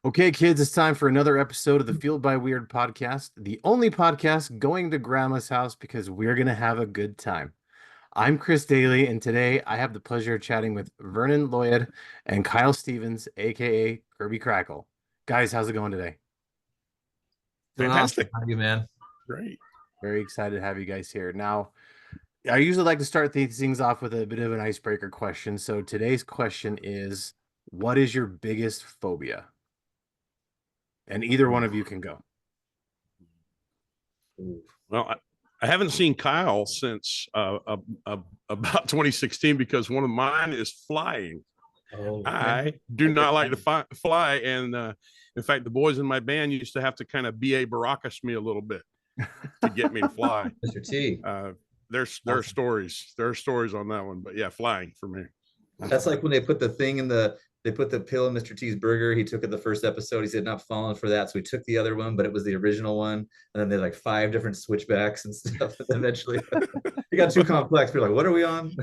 Okay, kids, it's time for another episode of the Fueled by Weird podcast, the only podcast going to Grandma's house because we're going to have a good time. I'm Chris Daly, and today I have the pleasure of chatting with Vernon Loyed and Kyle Stevens, aka Kirby Krackle. Guys, how's it going today? Doing awesome. Fantastic. How are you, man? Great. Very excited to have you guys here. Now, I usually like to start these things off with a bit of an icebreaker question. So today's question is, what is your biggest phobia? And either one of you can go. Well, I haven't seen Kyle since about 2016 because one of mine is flying. Oh, I do not like to fly. And in fact, the boys in my band used to have to kind of B.A. Baracus me a little bit to get me to fly. Mr. T. There are stories. There are stories on that one. But yeah, flying for me. That's like when they put the thing in they put the pill in Mr. T's burger. He took it the first episode. He said, not falling for that. So he took the other one, but it was the original one. And then they like 5 different switchbacks and stuff. And eventually it got too complex. We're like, what are we on?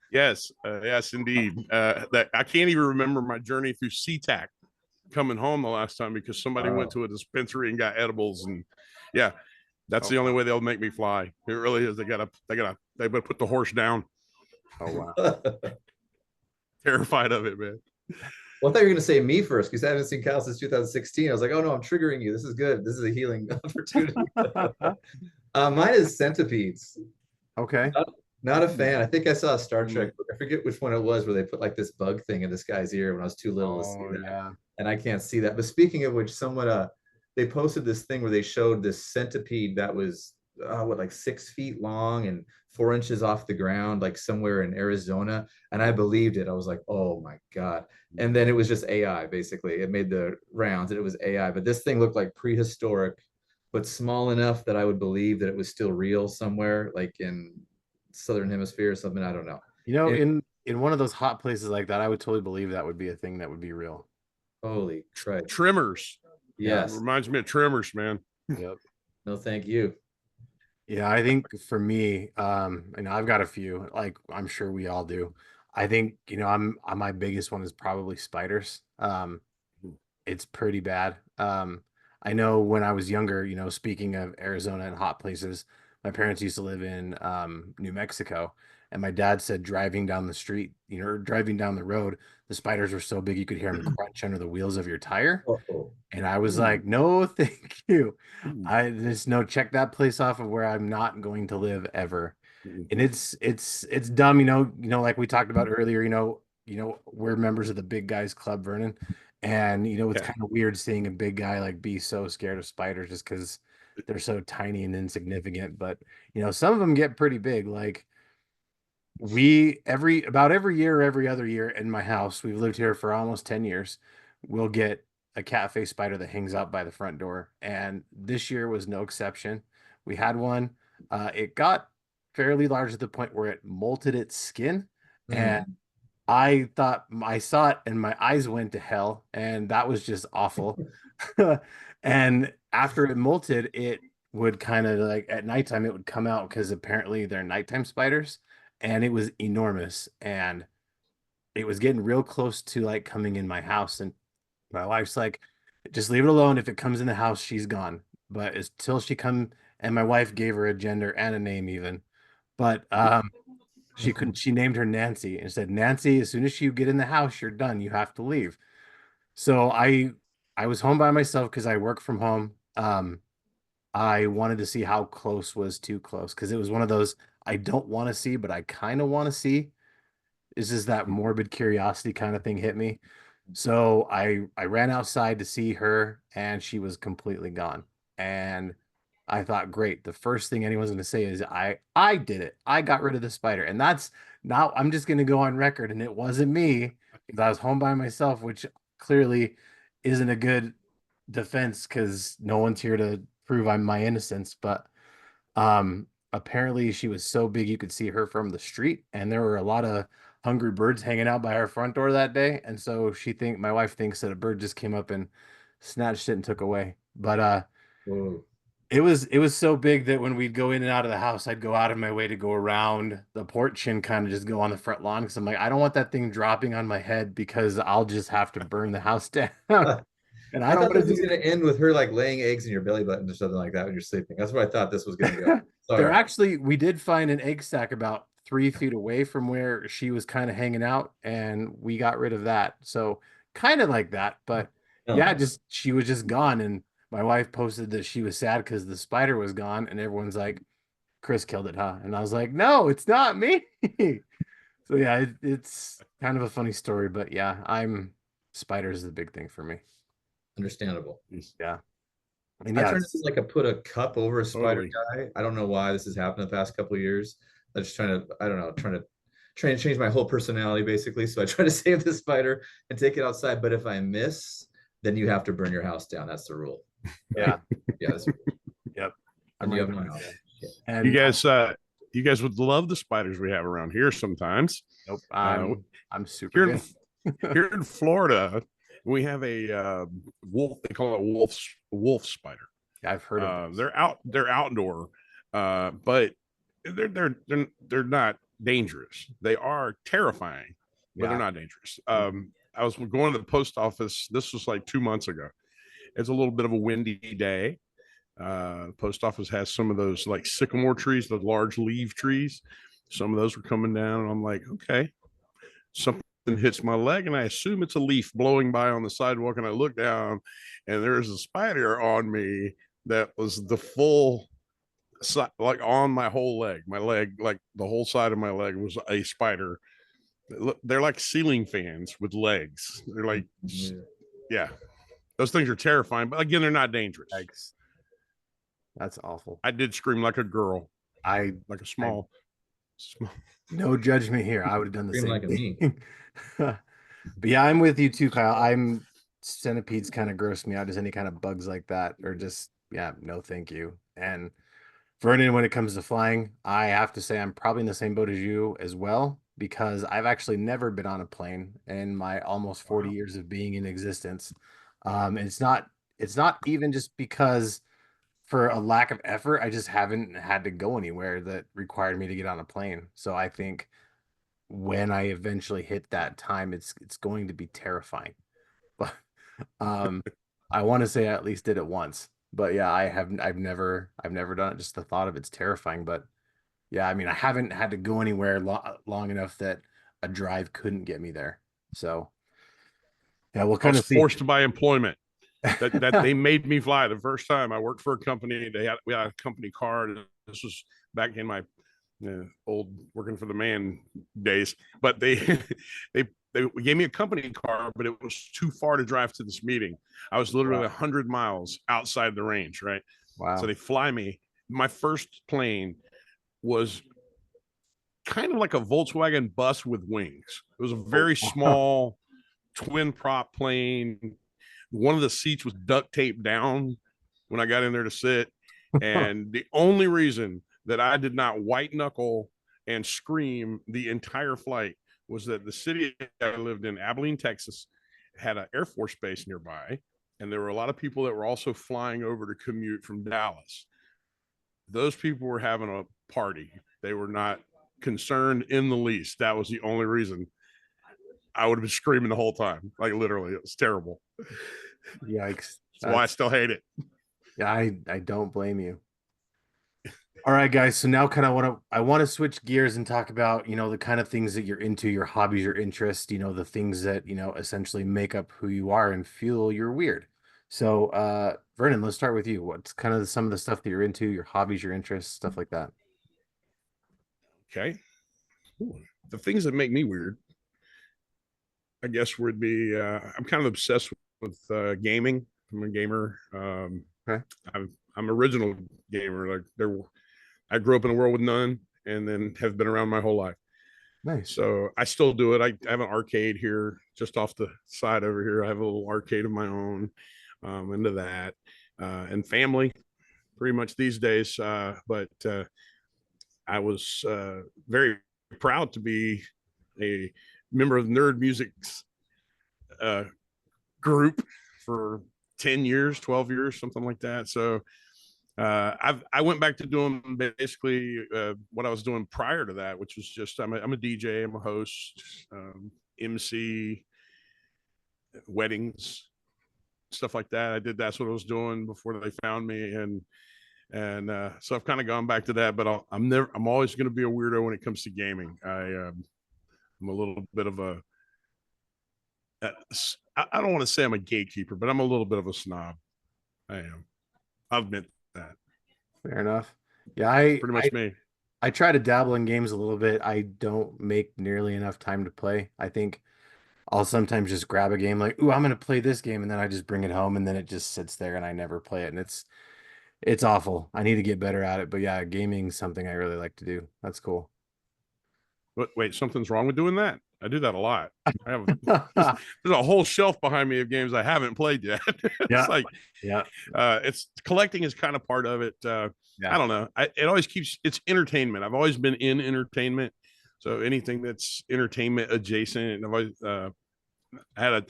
Yes, yes, indeed. That I can't even remember my journey through SeaTac coming home the last time because somebody went to a dispensary and got edibles, and yeah, that's the only way they'll make me fly. It really is. They better put the horse down. Oh wow. Terrified of it, man. Well, I thought you were going to say me first because I haven't seen Kyle since 2016. I was like, oh no, I'm triggering you. This is good. This is a healing opportunity. Mine is centipedes. Okay. Not a fan. I think I saw a Star Trek book. I forget which one it was where they put like this bug thing in this guy's ear when I was too little to see that. Yeah. And I can't see that. But speaking of which, someone they posted this thing where they showed this centipede that was like 6 feet long and 4 inches off the ground, like somewhere in Arizona. And I believed it. I was like, oh my God. And then it was just AI, basically. It made the rounds and it was AI. But this thing looked like prehistoric, but small enough that I would believe that it was still real somewhere, like in Southern Hemisphere or something. I don't know. You know, It, in one of those hot places like that, I would totally believe that would be a thing that would be real. holy Christ. Tremors. Yes. Yeah, reminds me of Tremors, man. Yep. No, thank you. Yeah, I think for me, and I've got a few, like I'm sure we all do. I think, my biggest one is probably spiders. It's pretty bad. I know when I was younger, speaking of Arizona and hot places, my parents used to live in New Mexico, and my dad said driving down the street, or driving down the road, the spiders were so big you could hear them crunch under the wheels of your tire. Uh-oh. And I was like, no, thank you. Ooh. I just no check that place off of where I'm not going to live ever. And it's dumb, like we talked about earlier, we're members of the Big Guys Club, Vernon. And it's Yeah. kind of weird seeing a big guy like be so scared of spiders just because they're so tiny and insignificant. But some of them get pretty big. Like every year or every other year in my house, we've lived here for almost 10 years, we'll get a cat face spider that hangs out by the front door. And this year was no exception. We had one. It got fairly large to the point where it molted its skin. And I thought I saw it and my eyes went to hell. And that was just awful. And after it molted, it would kind of like at nighttime, it would come out because apparently they're nighttime spiders. And it was enormous. And it was getting real close to like coming in my house. And my wife's like, just leave it alone. If it comes in the house, she's gone. But until she come, and my wife gave her a gender and a name even. But she named her Nancy and said, Nancy, as soon as you get in the house, you're done. You have to leave. So I was home by myself because I work from home. I wanted to see how close was too close because it was one of those I don't want to see, but I kind of want to see. It's just that morbid curiosity kind of thing hit me. So I ran outside to see her and she was completely gone. And I thought, great, the first thing anyone's going to say is I did it. I got rid of the spider. And that's now I'm just going to go on record and it wasn't me because I was home by myself, which clearly isn't a good defense because no one's here to prove I'm my innocence. But apparently she was so big you could see her from the street and there were a lot of hungry birds hanging out by our front door that day. And so my wife thinks that a bird just came up and snatched it and took away. But Whoa. It was so big that when we'd go in and out of the house, I'd go out of my way to go around the porch and kind of just go on the front lawn because I'm like, I don't want that thing dropping on my head because I'll just have to burn the house down. And I I don't thought want this to was do going to end with her like laying eggs in your belly button or something like that when you're sleeping. That's where I thought this was going to go. There Sorry. actually, we did find an egg sack about 3 feet away from where she was kind of hanging out, and we got rid of that. So kind of like that, but Oh, yeah, nice. just she was just gone, and my wife posted that she was sad because the spider was gone, and everyone's like, "Chris killed it, huh?" And I was like, "No, it's not me." So yeah, it's kind of a funny story, but yeah, I'm spiders is the big thing for me. Understandable. Yeah, and I yeah, tried to do it's like a put a cup over a spider Totally. guy. I don't know why this has happened the past couple of years. I'm just trying to, I don't know, trying to change my whole personality basically. So I try to save the spider and take it outside. But if I miss, then you have to burn your house down. That's the rule. So yeah, yeah, that's, yep, and I'm you right have there my with house. you. Yeah. You And guys, you guys would love the spiders we have around here sometimes. nope, Uh, I'm super here in good. here in Florida, we have a wolf. They call it wolf spider. I've heard of those. They're outdoor, but they're not dangerous. They are terrifying, but they're Yeah. not dangerous. I was going to the post office. This was like 2 months ago. It's a little bit of a windy day. The post office has some of those like sycamore trees, the large leaf trees. Some of those were coming down, and I'm like, okay, something hits my leg, and I assume it's a leaf blowing by on the sidewalk. And I look down, and there's a spider on me that was the full, like on my whole leg. My leg, like the whole side of my leg, was a spider. They're like ceiling fans with legs. They're like, yeah, those things are terrifying, but again, they're not dangerous. Yikes. That's awful. I did scream like a girl, I, like a I small. no judgment here. I would have done the Scream same like a me. thing. But yeah, I'm with you too, Kyle. I'm centipedes kind of gross me out, just any kind of bugs like that, or just yeah, no, thank you. And Vernon, when it comes to flying, I have to say I'm probably in the same boat as you as well, because I've actually never been on a plane in my almost 40 Wow. years of being in existence. And it's not even just because for a lack of effort, I just haven't had to go anywhere that required me to get on a plane. So I think when I eventually hit that time, it's going to be terrifying. But um, I want to say I at least did it once. But yeah, I've never done it. Just the thought of it's terrifying. But yeah, I mean, I haven't had to go anywhere long enough that a drive couldn't get me there. So yeah, we'll I kind was of see. forced by employment. That they made me fly the first time I worked for a company. We had a company car. This was back in my old working for the man days. But they gave me a company car, but it was too far to drive to this meeting. I was literally Wow. 100 miles outside the range, right? So Wow. they fly me. My first plane was kind of like a Volkswagen bus with wings. It was a Oh, very small twin prop plane. One of the seats was duct taped down when I got in there to sit. And the only reason that I did not white knuckle and scream the entire flight was that the city I lived in, Abilene, Texas, had an Air Force base nearby. And there were a lot of people that were also flying over to commute from Dallas. Those people were having a party. They were not concerned in the least. That was the only reason. I would have been screaming the whole time. Like literally, it was terrible. Yikes. That's why I still hate it. Yeah, I don't blame you. All right, guys. So now kind of I want to switch gears and talk about, the kind of things that you're into, your hobbies, your interests, the things that, essentially make up who you are and fuel your weird. So, Vernon, let's start with you. What's kind of some of the stuff that you're into, your hobbies, your interests, stuff like that? Okay. Ooh. The things that make me weird, I guess, would be I'm kind of obsessed with gaming. I'm a gamer. Okay. I'm original gamer. Like I grew up in a world with none, and then have been around my whole life. Nice. So I still do it. I have an arcade here, just off the side over here. I have a little arcade of my own. Into that, and family, pretty much these days. But I was very proud to be a member of Nerd Music's uh, group for 10 years, 12 years, something like that. So I went back to doing basically what I was doing prior to that, which was just I'm a DJ, I'm a host, MC, weddings, stuff like that. That's what I was doing before they found me, and so I've kind of gone back to that. But I'm always going to be a weirdo when it comes to gaming. I'm a little bit of a I don't want to say I'm a gatekeeper, but I'm a little bit of a snob. I am. I'll admit that. Fair enough. Yeah, I Pretty much me. I try to dabble in games a little bit. I don't make nearly enough time to play. I think I'll sometimes just grab a game like, ooh, I'm gonna play this game, and then I just bring it home, and then it just sits there, and I never play it, and it's awful. I need to get better at it, but yeah, gaming's something I really like to do. That's cool. But wait, something's wrong with doing that. I do that a lot. I have there's a whole shelf behind me of games I haven't played yet. It's Yeah. like, Yeah. It's collecting is kind of part of it. Yeah. I don't know. It always keeps it's entertainment. I've always been in entertainment, so anything that's entertainment adjacent. And I've always had a.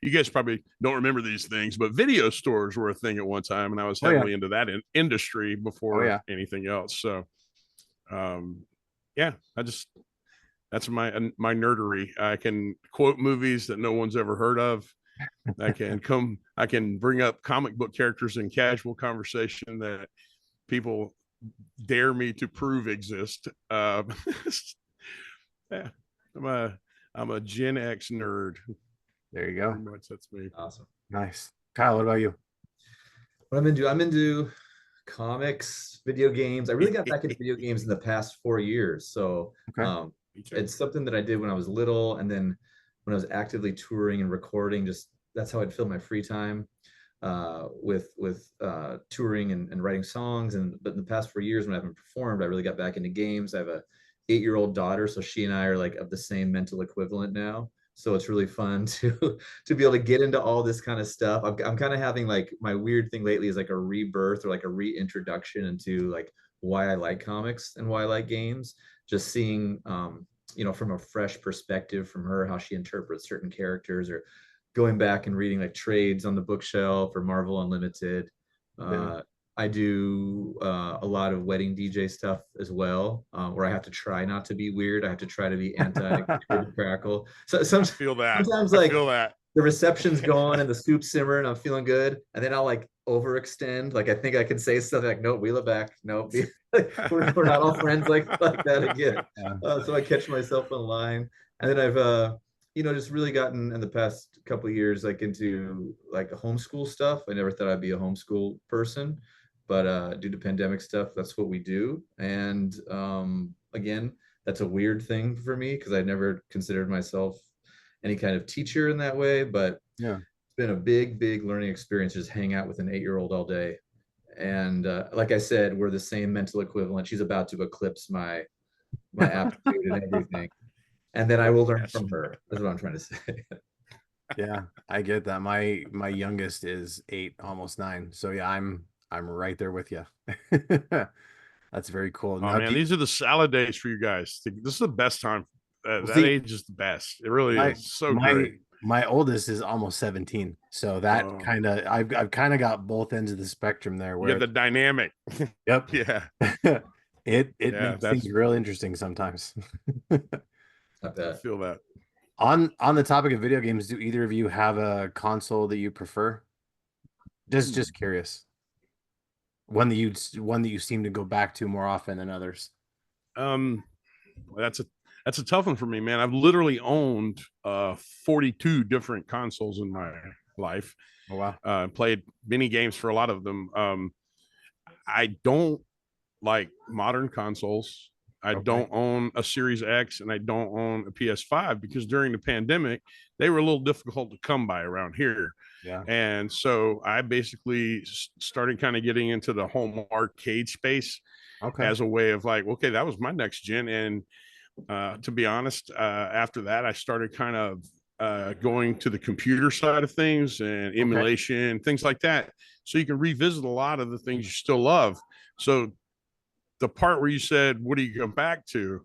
You guys probably don't remember these things, but video stores were a thing at one time, and I was heavily into that industry before anything else. So, yeah, that's my nerdery. I can quote movies that no one's ever heard of. I can bring up comic book characters in casual conversation that people dare me to prove exist. Yeah, I'm a Gen X nerd. There you go. Pretty much, that's me. Awesome. Nice. Kyle, what about you? What I'm into comics, video games. I really got back into video games in the past 4 years. So it's something that I did when I was little, and then when I was actively touring and recording, just that's how I'd fill my free time with touring and writing songs. But in the past 4 years, when I haven't performed, I really got back into games. I have a 8-year-old daughter, so she and I are like of the same mental equivalent now. So it's really fun to be able to get into all this kind of stuff. I'm kind of having like my weird thing lately is like a rebirth or like a reintroduction into like why I like comics and why I like games. Just seeing from a fresh perspective from her, how she interprets certain characters, or going back and reading like trades on the bookshelf or Marvel Unlimited. I do a lot of wedding DJ stuff as well, where I have to try not to be weird. I have to try to be Krackle. So sometimes like the reception's going and the soup's simmering, I'm feeling good, and then I'll like overextend. Like I think I can say something like, "Nope, wheel it back. Nope, we're not all friends like that again." So I catch myself in line, and then I've just really gotten in the past couple of years like into like homeschool stuff. I never thought I'd be a homeschool person, but due to pandemic stuff, that's what we do. And again, that's a weird thing for me because I never considered myself any kind of teacher in that way. But yeah, it's been a big learning experience, just hang out with an 8-year-old all day. And like I said, we're the same mental equivalent. She's about to eclipse my aptitude and everything. And then I will learn from her. That's what I'm trying to say. Yeah, I get that. My youngest is 8, almost 9. So yeah, I'm right there with you. That's very cool. Oh now, man, these are the salad days for you guys. This is the best time. That age is the best. It really is so great. My oldest is almost 17, so that I've kind of got both ends of the spectrum there. Where you have the dynamic. Yep. Yeah. It makes things real interesting sometimes. I feel that. On the topic of video games, do either of you have a console that you prefer? Just curious. One that you seem to go back to more often than others. That's a tough one for me, man. I've literally owned 42 different consoles in my life. Oh wow. Played many games for a lot of them. I don't like modern consoles. I don't own a Series X and I don't own a PS5 because during the pandemic, they were a little difficult to come by around here. Yeah. And so I basically started kind of getting into the home arcade space as a way of like, okay, that was my next gen. And to be honest, after that, I started kind of going to the computer side of things and emulation, things like that. So you can revisit a lot of the things you still love. So the part where you said, what do you come back to?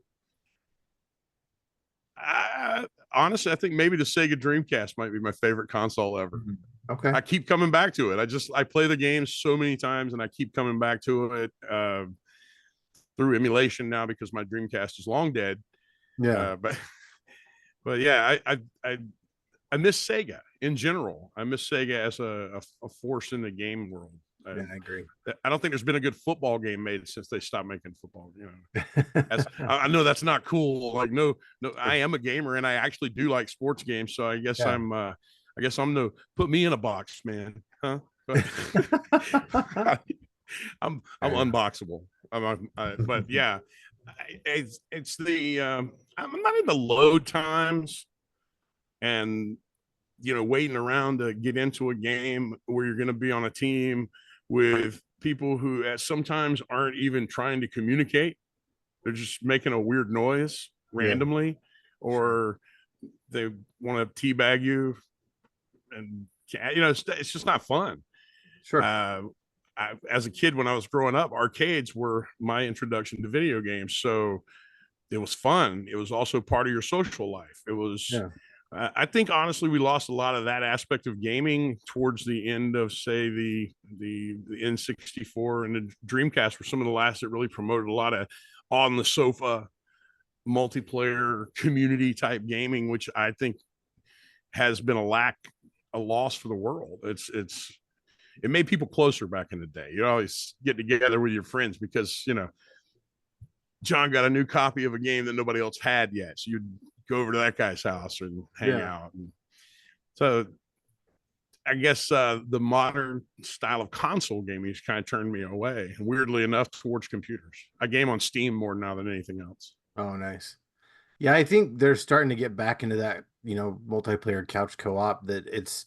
Honestly, I think maybe the Sega Dreamcast might be my favorite console ever. Okay. I keep coming back to it. I play the game so many times, and I keep coming back to it through emulation now because my Dreamcast is long dead. Yeah. But yeah, I miss Sega in general. I miss Sega as a force in the game world. Yeah, I agree. I don't think there's been a good football game made since they stopped making football. As I know that's not cool. Like, no, I am a gamer and I actually do like sports games. So I guess Yeah. I guess I'm no put me in a box, man. Huh? I'm unboxable. But yeah, it's the I'm not in the load times and waiting around to get into a game where you're going to be on a team with people who sometimes aren't even trying to communicate. They're just making a weird noise randomly, or they want to teabag you, and it's just not fun. Sure. As a kid, when I was growing up, arcades were my introduction to video games, so it was fun. It was also part of your social life. It was. I think honestly, we lost a lot of that aspect of gaming towards the end of, say, the N64 and the Dreamcast were some of the last that really promoted a lot of on the sofa multiplayer community type gaming, which I think has been a loss for the world. It made people closer back in the day. You always get together with your friends because John got a new copy of a game that nobody else had yet, so you'd go over to that guy's house and hang out. And so I guess the modern style of console gaming has kind of turned me away, and weirdly enough, towards computers. I game on Steam more now than anything else. Oh, nice. Yeah, I think they're starting to get back into that, multiplayer couch co-op that it's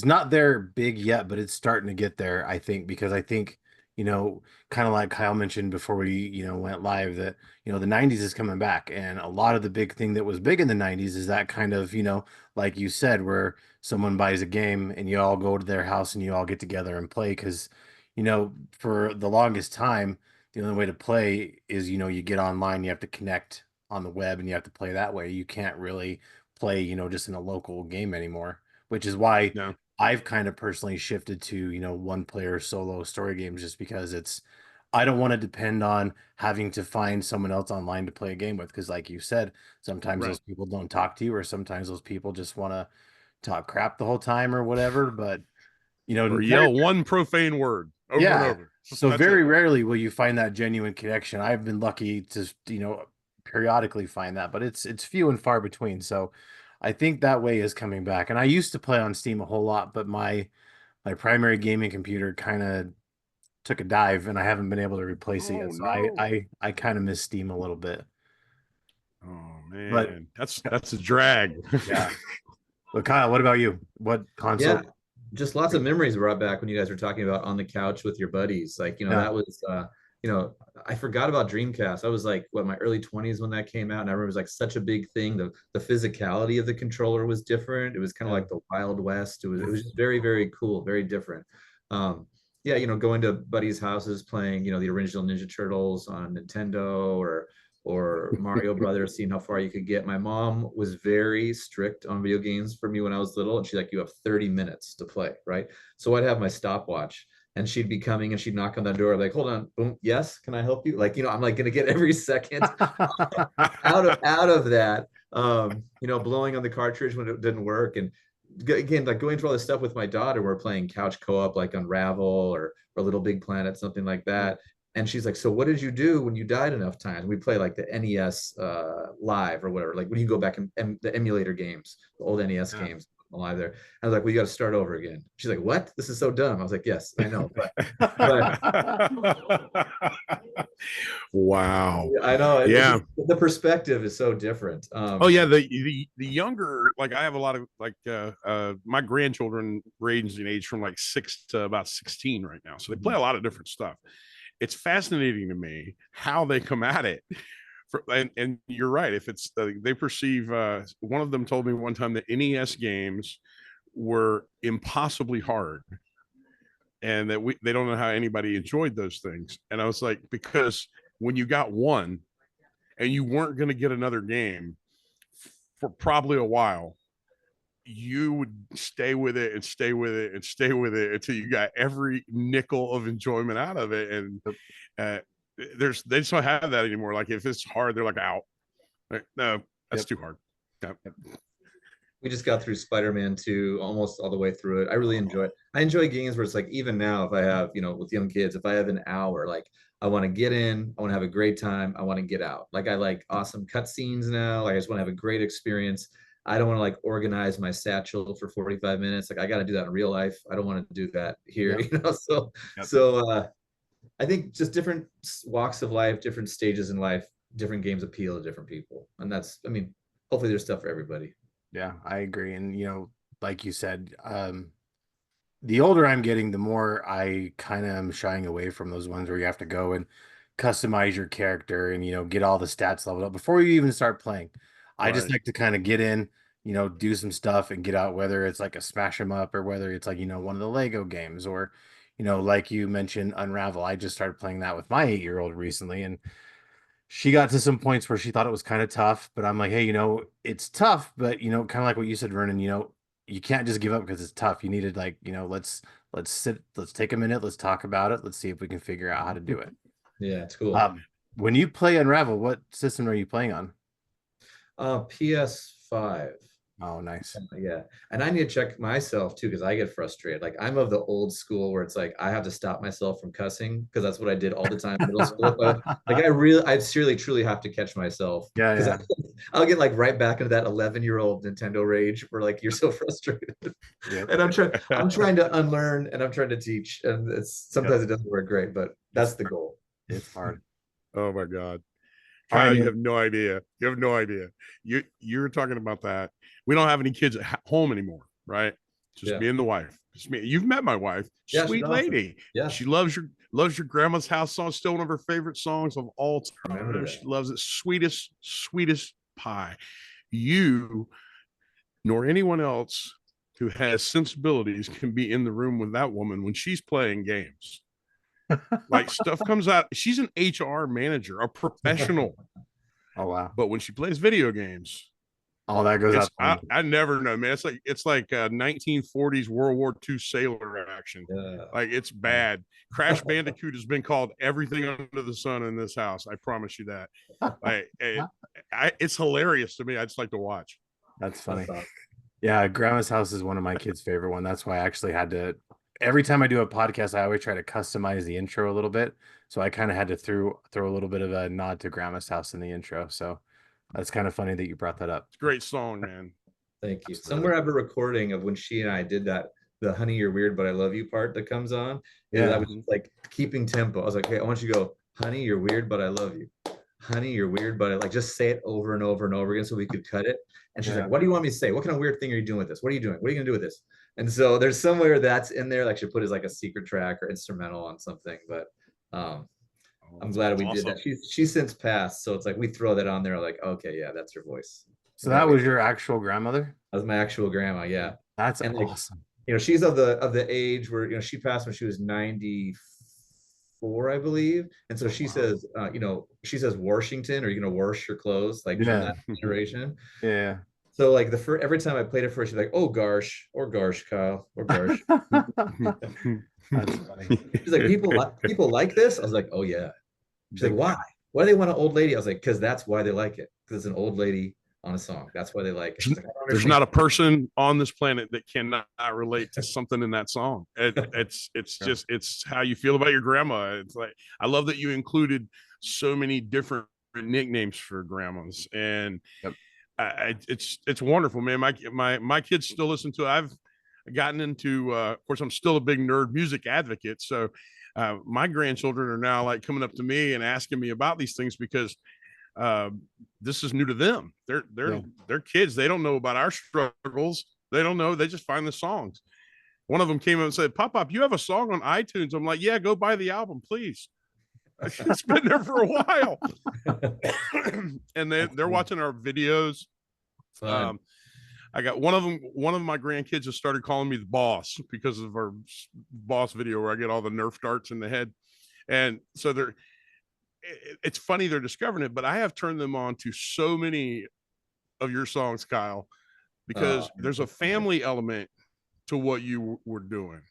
not there big yet, but it's starting to get there, I think, because I think, kind of like Kyle mentioned before we, went live that, the 90s is coming back. And a lot of the big thing that was big in the 90s is that kind of, like you said, where someone buys a game and you all go to their house and you all get together and play. Because, for the longest time, the only way to play is, you get online, you have to connect on the web and you have to play that way. You can't really play, just in a local game anymore, which is why I've kind of personally shifted to, one player solo story games just because I don't want to depend on having to find someone else online to play a game with. Because like you said, sometimes those people don't talk to you, or sometimes those people just want to talk crap the whole time or whatever. But, or yell one profane word over and over. So very rarely will you find that genuine connection. I've been lucky to, periodically find that, but it's few and far between. So I think that way is coming back. And I used to play on Steam a whole lot, but my primary gaming computer kind of took a dive and I haven't been able to replace it yet. So I kind of miss Steam a little bit. Oh man, that's a drag. Yeah. But Kyle, what about you? What console? Yeah, just lots of memories brought back when you guys were talking about on the couch with your buddies. Like, that was I forgot about Dreamcast. I was like, my early 20s when that came out, and I remember it was like such a big thing. The physicality of the controller was different. It was kind of like the Wild West. It was just very, very cool, very different. Going to buddies' houses, playing, the original Ninja Turtles on Nintendo or Mario Brothers, seeing how far you could get. My mom was very strict on video games for me when I was little, and she's like, you have 30 minutes to play, right? So I'd have my stopwatch, and she'd be coming and she'd knock on the door, like, hold on, boom, yes, can I help you? Like, I'm like gonna get every second out of that. Blowing on the cartridge when it didn't work. And again, like going through all this stuff with my daughter, we're playing couch co-op like Unravel or Little Big Planet, something like that. And she's like, so what did you do when you died enough times? We play like the NES live or whatever, like when you go back and the emulator games, the old NES games live there. I was like, well, you got to start over again. She's like, what? This is so dumb. I was like, yes, I know. Wow. I know. Yeah. The perspective is so different. The younger, like I have a lot of like my grandchildren range in age from like 6 to about 16 right now. So they play a lot of different stuff. It's fascinating to me how they come at it. And you're right. If it's they perceive, one of them told me one time that NES games were impossibly hard, and that they don't know how anybody enjoyed those things. And I was like, because when you got one, and you weren't going to get another game for probably a while, you would stay with it and stay with it and stay with it until you got every nickel of enjoyment out of it. And they just don't have that anymore. Like if it's hard, they're like out. Like, no, that's too hard. Yep. We just got through Spider-Man 2 almost all the way through it. I really enjoy it. I enjoy games where it's like, even now, if I have, with young kids, if I have an hour, like I want to get in, I want to have a great time, I want to get out. Like I like awesome cutscenes now. Like I just want to have a great experience. I don't want to like organize my satchel for 45 minutes. Like I got to do that in real life. I don't want to do that here, So I think just different walks of life, different stages in life, different games appeal to different people. And hopefully there's stuff for everybody. Yeah, I agree. And, like you said, the older I'm getting, the more I kind of am shying away from those ones where you have to go and customize your character and, get all the stats leveled up before you even start playing. I just like to kind of get in, do some stuff and get out, whether it's like a smash 'em up or whether it's like, one of the Lego games or, like you mentioned, Unravel. I just started playing that with my 8-year-old recently, and she got to some points where she thought it was kind of tough, but I'm like, hey, it's tough, but kind of like what you said, Vernon, you can't just give up because it's tough. You needed like, let's take a minute, let's talk about it, let's see if we can figure out how to do it. Yeah, it's cool. When you play Unravel, what system are you playing on? PS5. Oh, nice. Yeah. And I need to check myself too, because I get frustrated. Like I'm of the old school where it's like I have to stop myself from cussing because that's what I did all the time in middle school. But like I seriously, truly have to catch myself. Yeah, yeah. I'll get like right back into that 11-year-old Nintendo rage where like you're so frustrated. Yep. And I'm trying to unlearn and I'm trying to teach. And sometimes it doesn't work great, but that's the goal. It's hard. Oh my God. Kyle, you have no idea. You have no idea. You're talking about that. We don't have any kids at home anymore, right? Just me and the wife. Just me. You've met my wife. Yeah, sweet lady. Awesome. Yeah. She loves your grandma's house song. Still one of her favorite songs of all time. She loves it. Sweetest pie. You nor anyone else who has sensibilities can be in the room with that woman when she's playing games. Like stuff comes out. She's an HR manager, a professional. Oh wow! But when she plays video games, all that goes out. I never know, man. It's like 1940s World War II sailor action. Yeah. Like it's bad. Crash Bandicoot has been called everything under the sun in this house. I promise you that. It's hilarious to me. I just like to watch. That's funny. Yeah, Grandma's house is one of my kids' favorite one. That's why I actually had to. Every time I do a podcast, I always try to customize the intro a little bit. So I kind of had to throw a little bit of a nod to Grandma's house in the intro. So that's kind of funny that you brought that up. It's a great song, man. Thank you. Absolutely. Somewhere I have a recording of when she and I did that, the "Honey, You're Weird, But I Love You" part that comes on. Yeah, I was like keeping tempo. I was like, hey, I want you to go, "Honey, you're weird, but I love you. Honey, you're weird, but I like," just say it over and over and over again so we could cut it. And she's like, what do you want me to say? What kind of weird thing are you doing with this? What are you doing? What are you gonna do with this? And so there's somewhere that's in there, like she put as like a secret track or instrumental on something. But I'm glad we did that. She's since passed, so it's like we throw that on there, like, okay, yeah, that's her voice. So that was your actual grandmother? That was my actual grandma, yeah. That's awesome. She's of the age where she passed when she was 94, I believe. And so she says, she says Washington, or you're gonna wash your clothes, like from that generation. Yeah. So like every time I played it for her, she's like, "Oh gosh," or "Gosh, Kyle," or "Gosh." That's funny. She's like, people like this. I was like, "Oh yeah." She's like, "Why? Why do they want an old lady?" I was like, "Because that's why they like it. Because it's an old lady on a song. That's why they like it." Like, there's not a person on this planet that cannot relate to something in that song. It's just it's how you feel about your grandma. It's like I love that you included so many different nicknames for grandmas, and it's wonderful, man. My kids still listen to it. I've gotten into of course I'm still a big nerd music advocate, so my grandchildren are now like coming up to me and asking me about these things because this is new to them. They're kids. They don't know about our struggles. They don't know. They just find the songs. One of them came up and said, Pop, you have a song on iTunes. I'm like, yeah, go buy the album, please. It's been there for a while. And they're watching our videos. I got one of my grandkids has started calling me the boss because of our boss video where I get all the Nerf darts in the head. And so it's funny they're discovering it, but I have turned them on to so many of your songs, Kyle, because there's a family element to what you were doing.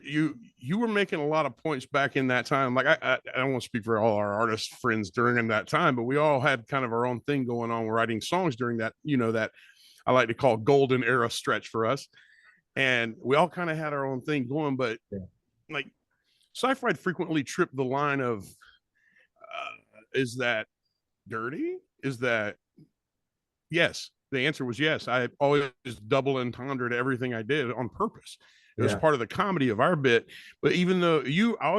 You were making a lot of points back in that time. Like I don't want to speak for all our artist friends during that time, but we all had kind of our own thing going on, writing songs during that, that I like to call golden era stretch for us. And we all kind of had our own thing going, but like Sci-Fried frequently tripped the line of, is that dirty? Is that, yes. The answer was yes. I always double entendre everything I did on purpose. It was part of the comedy of our bit. But even though I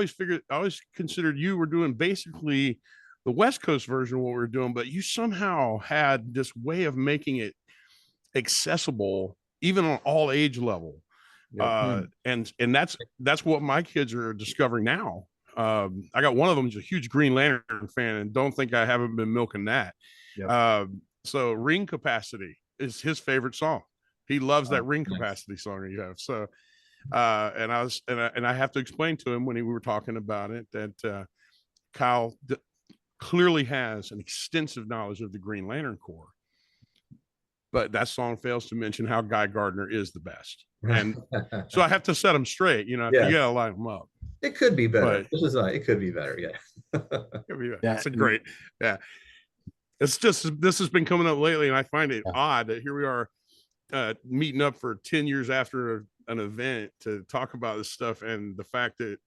always considered you were doing basically the West Coast version of what we were doing, but you somehow had this way of making it accessible, even on all age level. And that's what my kids are discovering now. I got one of them who's a huge Green Lantern fan, and don't think I haven't been milking that. So Ring Capacity is his favorite song. He loves that Ring Capacity song you have. So, and I have to explain to him when we were talking about it that Kyle clearly has an extensive knowledge of the Green Lantern Corps, but that song fails to mention how Guy Gardner is the best. And so I have to set him straight. You gotta line them up. It could be better. It could be better. Yeah. It's a great. Yeah. It's just, this has been coming up lately, and I find it odd that here we are meeting up for 10 years after an event to talk about this stuff, and the fact that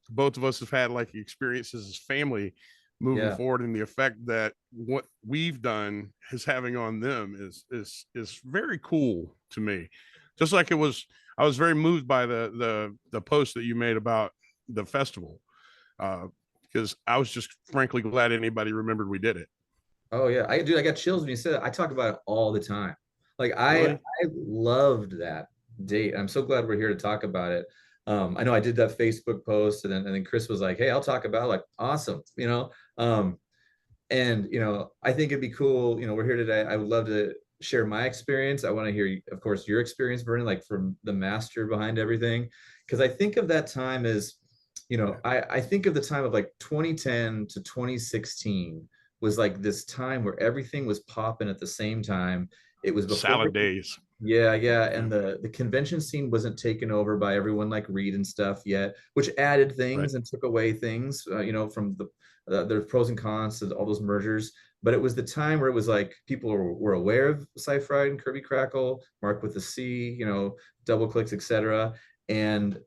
both of us have had like experiences as family moving forward, and the effect that what we've done is having on them is very cool to me. Just like I was very moved by the post that you made about the festival, because I was just frankly glad anybody remembered we did it. Oh yeah, I got chills when you said that. I talk about it all the time. Like I loved that date. I'm so glad we're here to talk about it. I know I did that Facebook post, and then Chris was like, "Hey, I'll talk about it." Like, awesome, and I think it'd be cool. We're here today. I would love to share my experience. I want to hear, of course, your experience, Vernon, like from the master behind everything, because I think of that time as, I think of the time of like 2010 to 2016 was like this time where everything was popping at the same time. It was before salad days. Yeah. And the convention scene wasn't taken over by everyone like Reed and stuff yet, which added things and took away things, from there's pros and cons to all those mergers. But it was the time where it was like people were aware of Sci-Fried and Kirby Krackle, Mark with the C, double clicks, etc. And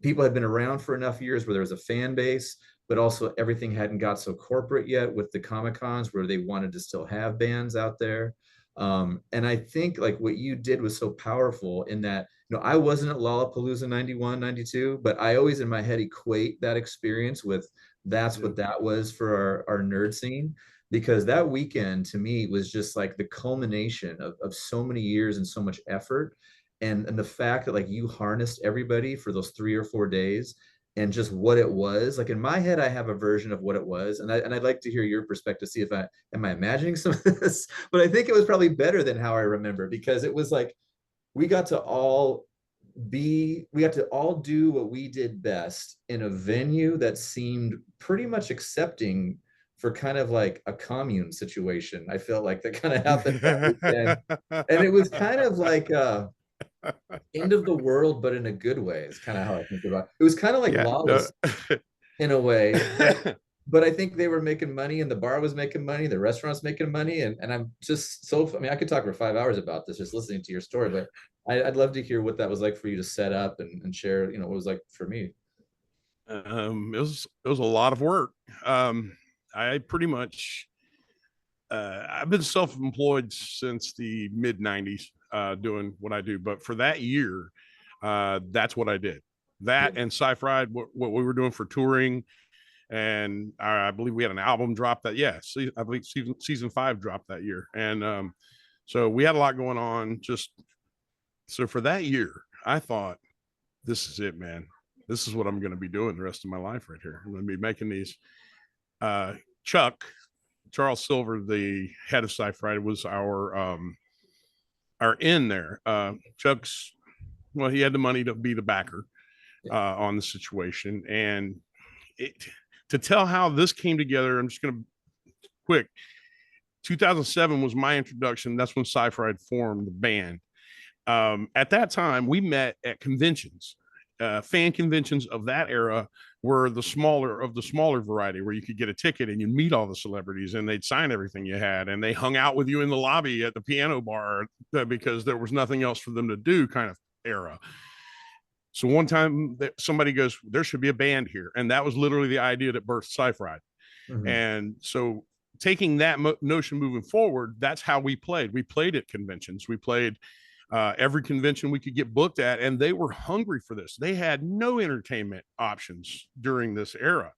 people had been around for enough years where there was a fan base, but also everything hadn't got so corporate yet with the Comic-Cons where they wanted to still have bands out there. And I think like what you did was so powerful in that, I wasn't at Lollapalooza 91, 92, but I always in my head equate that experience with that's what that was for our nerd scene, because that weekend to me was just like the culmination of so many years and so much effort. And the fact that like you harnessed everybody for those 3 or 4 days, and just what it was like in my head, I have a version of what it was, and I'd like to hear your perspective, see if I imagining some of this, but I think it was probably better than how I remember, because it was like we got to all do what we did best in a venue that seemed pretty much accepting for kind of like a commune situation. I felt like that kind of happened that weekend. And it was kind of like end of the world, but in a good way. It's kind of how I think about it. It was kind of like Lawless in a way, but I think they were making money, and the bar was making money, the restaurant's making money, and I'm just I could talk for 5 hours about this just listening to your story, but I'd love to hear what that was like for you to set up and share, what it was like for me. It was a lot of work. I pretty much I've been self-employed since the mid 90s, doing what I do, but for that year, that's what I did. That and Sci-Fried, what we were doing for touring, and I believe we had an album drop that. I believe season 5 dropped that year, and so we had a lot going on. So for that year, I thought, this is it, man. This is what I'm going to be doing the rest of my life right here. I'm going to be making these. Charles Silver, the head of Sci-Fried, was our in there. Chuck's, well, he had the money to be the backer on the situation, and to tell how this came together, I'm just going to quick. 2007 was my introduction. That's when Sci-Fried formed the band. At that time, we met at conventions. Fan conventions of that era were the smaller variety, where you could get a ticket and you meet all the celebrities and they'd sign everything you had, and they hung out with you in the lobby at the piano bar because there was nothing else for them to do, kind of era. So one time somebody goes, there should be a band here. And that was literally the idea that birthed Sci-Fried. Mm-hmm. And so taking that notion moving forward, that's how we played. We played at conventions. We played every convention we could get booked at, and they were hungry for this. They had no entertainment options during this era.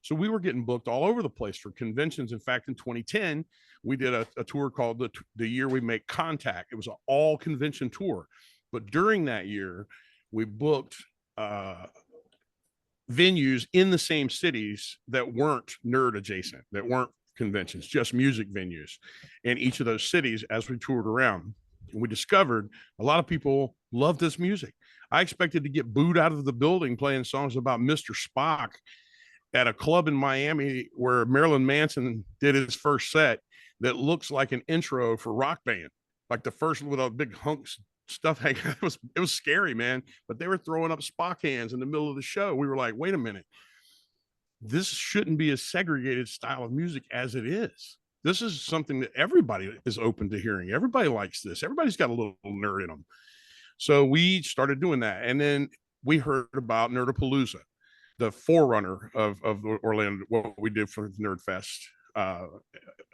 So we were getting booked all over the place for conventions. In fact, in 2010, we did a tour called the Year We Make Contact. It was an all convention tour. But during that year, we booked venues in the same cities that weren't nerd adjacent, that weren't conventions, just music venues in each of those cities as we toured around. And we discovered a lot of people loved this music. I expected to get booed out of the building playing songs about Mr. Spock at a club in Miami where Marilyn Manson did his first set that looks like an intro for Rock Band, like the first with a big hunks stuff hanging. It was scary, man. But they were throwing up Spock hands in the middle of the show. We were like, wait a minute. This shouldn't be a segregated style of music as it is. This is something that everybody is open to hearing. Everybody likes this. Everybody's got a little nerd in them. So we started doing that. And then we heard about Nerdapalooza, the forerunner of Orlando, what we did for Nerd Fest.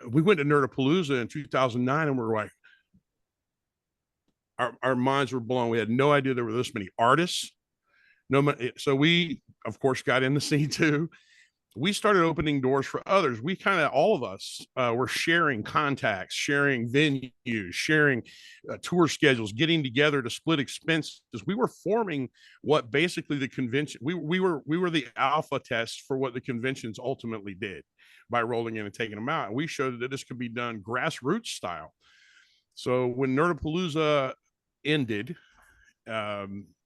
We went to Nerdapalooza in 2009 and we were like, our minds were blown. We had no idea there were this many artists. So we, of course, got in the scene too. We started opening doors for others. We kind of, all of us were sharing contacts, sharing venues, sharing tour schedules, getting together to split expenses. We were forming what basically the convention, we were the alpha test for what the conventions ultimately did by rolling in and taking them out. And we showed that this could be done grassroots style. So when Nerdapalooza ended,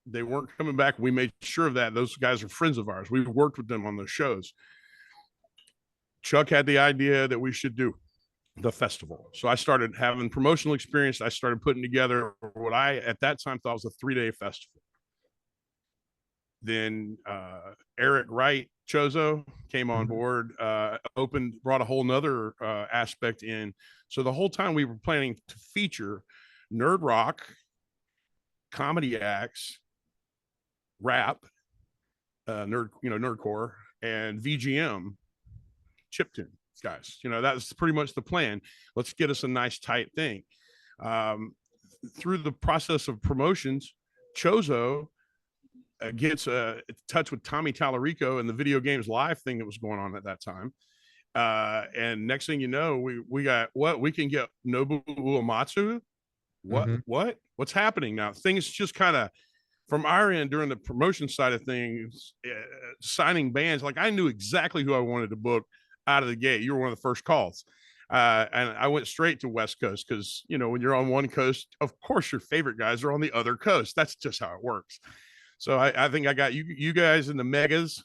they weren't coming back. We made sure of that. Those guys are friends of ours. We've worked with them on those shows. Chuck had the idea that we should do the festival. So I started having promotional experience. I started putting together what I, at that time, thought was a 3-day festival. Then Eric Wright, Chozo, came on board, brought a whole nother aspect in. So the whole time we were planning to feature nerd rock, comedy acts, rap, nerdcore, and VGM chiptune guys. That's pretty much the plan. Let's get us a nice tight thing. Through the process of promotions, Chozo gets in touch with Tommy Tallarico and the Video Games Live thing that was going on at that time. And next thing you know, we got what we can get Nobu Uematsu. What's happening now? Things just kind of from our end during the promotion side of things, signing bands. Like I knew exactly who I wanted to book out of the gate. You were one of the first calls. And I went straight to West Coast because, when you're on one coast, of course, your favorite guys are on the other coast. That's just how it works. So I think I got you guys in the megas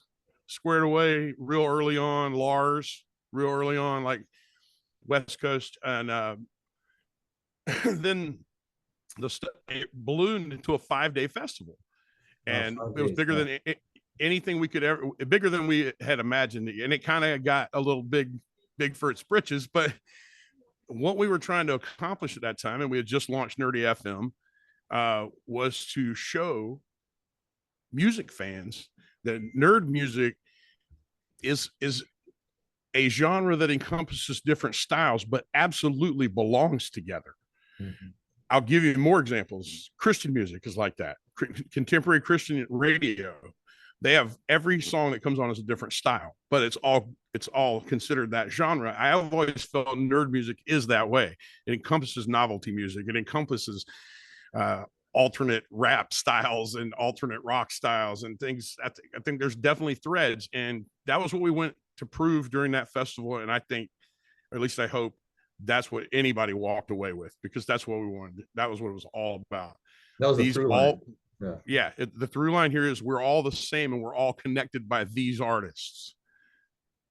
squared away real early on, Lars, real early on, like West Coast. And then it ballooned into a 5-day festival. And it was bigger than anything we could ever, bigger than we had imagined. And it kind of got a little big for its britches. But what we were trying to accomplish at that time, and we had just launched Nerdy FM, was to show music fans that nerd music is a genre that encompasses different styles, but absolutely belongs together. I'll give you more examples. Christian music is like that. Contemporary Christian radio, they have every song that comes on as a different style, but it's all considered that genre. I have always felt nerd music is that way. It encompasses novelty music. It encompasses alternate rap styles and alternate rock styles and things. I think there's definitely threads, and that was what we went to prove during that festival. And I think, or at least I hope, that's what anybody walked away with, because that's what we wanted. That was what it was all about. That was the through line. The through line here is we're all the same and we're all connected by these artists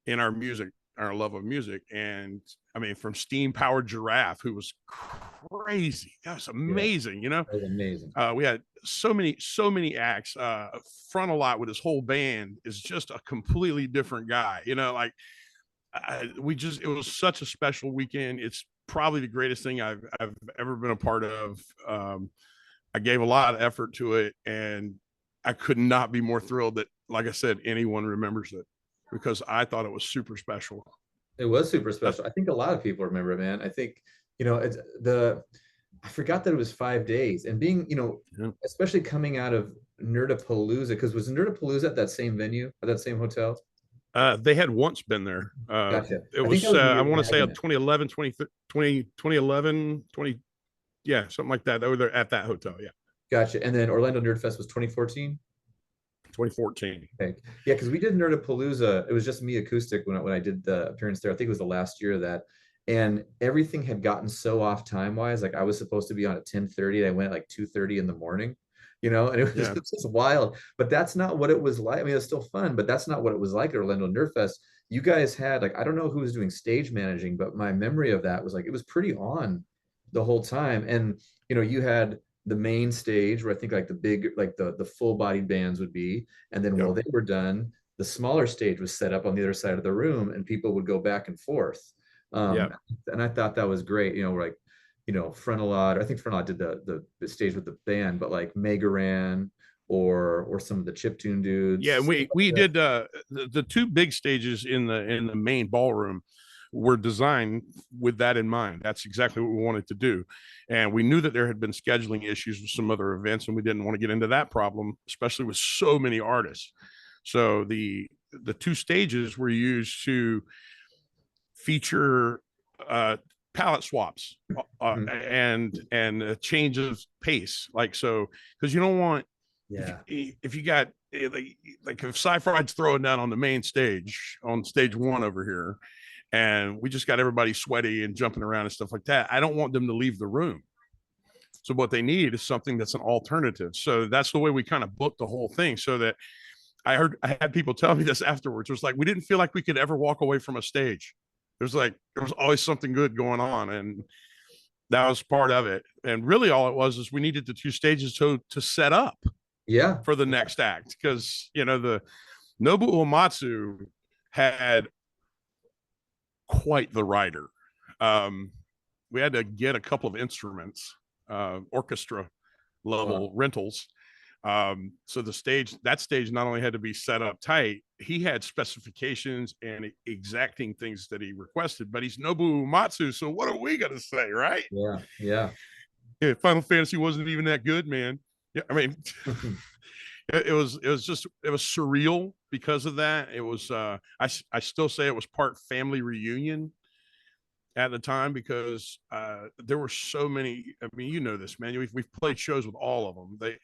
in our music, our love of music. And I mean, from Steam Powered Giraffe, who was crazy. That was amazing, you know. That was amazing. We had so many acts. Front a Lot with his whole band is just a completely different guy, you know. Like it was such a special weekend. It's probably the greatest thing I've ever been a part of. I gave a lot of effort to it, and I could not be more thrilled that, like I said, anyone remembers it, because I thought it was super special. It was super special. I think a lot of people remember it, man. I think, you know, I forgot that it was 5 days, and being, you know, especially coming out of Nerdapalooza, because was Nerdapalooza at that same venue, or that same hotel? They had once been there. Gotcha. It was, I want to say 2011, 2011, 20, yeah, something like that. They were there at that hotel. Yeah. Gotcha. And then Orlando Nerd Fest was 2014? 2014. Okay. Yeah, because we did Nerdapalooza. It was just me acoustic when I did the appearance there. I think it was the last year of that. And everything had gotten so off time wise. Like I was supposed to be on at 10:30, and I went at like 2:30 in the morning, you know, and it was just wild. But that's not what it was like. I mean, it's still fun, but that's not what it was like at Orlando Nerd Fest. You guys had, like, I don't know who was doing stage managing, but my memory of that was like it was pretty on the whole time. And you know, you had the main stage where I think like the big, like the full-bodied bands would be, and then while they were done, the smaller stage was set up on the other side of the room, and people would go back and forth. And I thought that was great. You know, like, you know, Front a Lot. I think Front a Lot did the stage with the band, but like Megaran or some of the chiptune dudes. Yeah, we did the two big stages in the main ballroom were designed with that in mind. That's exactly what we wanted to do. And we knew that there had been scheduling issues with some other events, and we didn't want to get into that problem, especially with so many artists. So the two stages were used to feature palette swaps and a change of pace. Like, so, because you don't want, if you got like if Sci-Fried's throwing down on the main stage, on stage one over here, and we just got everybody sweaty and jumping around and stuff like that, I don't want them to leave the room. So what they need is something that's an alternative. So that's the way we kind of booked the whole thing. So that I had people tell me this afterwards. It was like, we didn't feel like we could ever walk away from a stage. There was always something good going on. And that was part of it. And really all it was is we needed the two stages to set up for the next act. Because, you know, the Nobuo Uematsu had quite the rider. We had to get a couple of instruments, orchestra level rentals. So that stage not only had to be set up tight, he had specifications and exacting things that he requested, but he's Nobuo Uematsu, so what are we gonna say, right? Yeah. Final Fantasy wasn't even that good, man. Yeah, I mean, it was surreal because of that. It was I still say it was part family reunion at the time, because there were so many. I mean, you know this, man. We've played shows with all of them.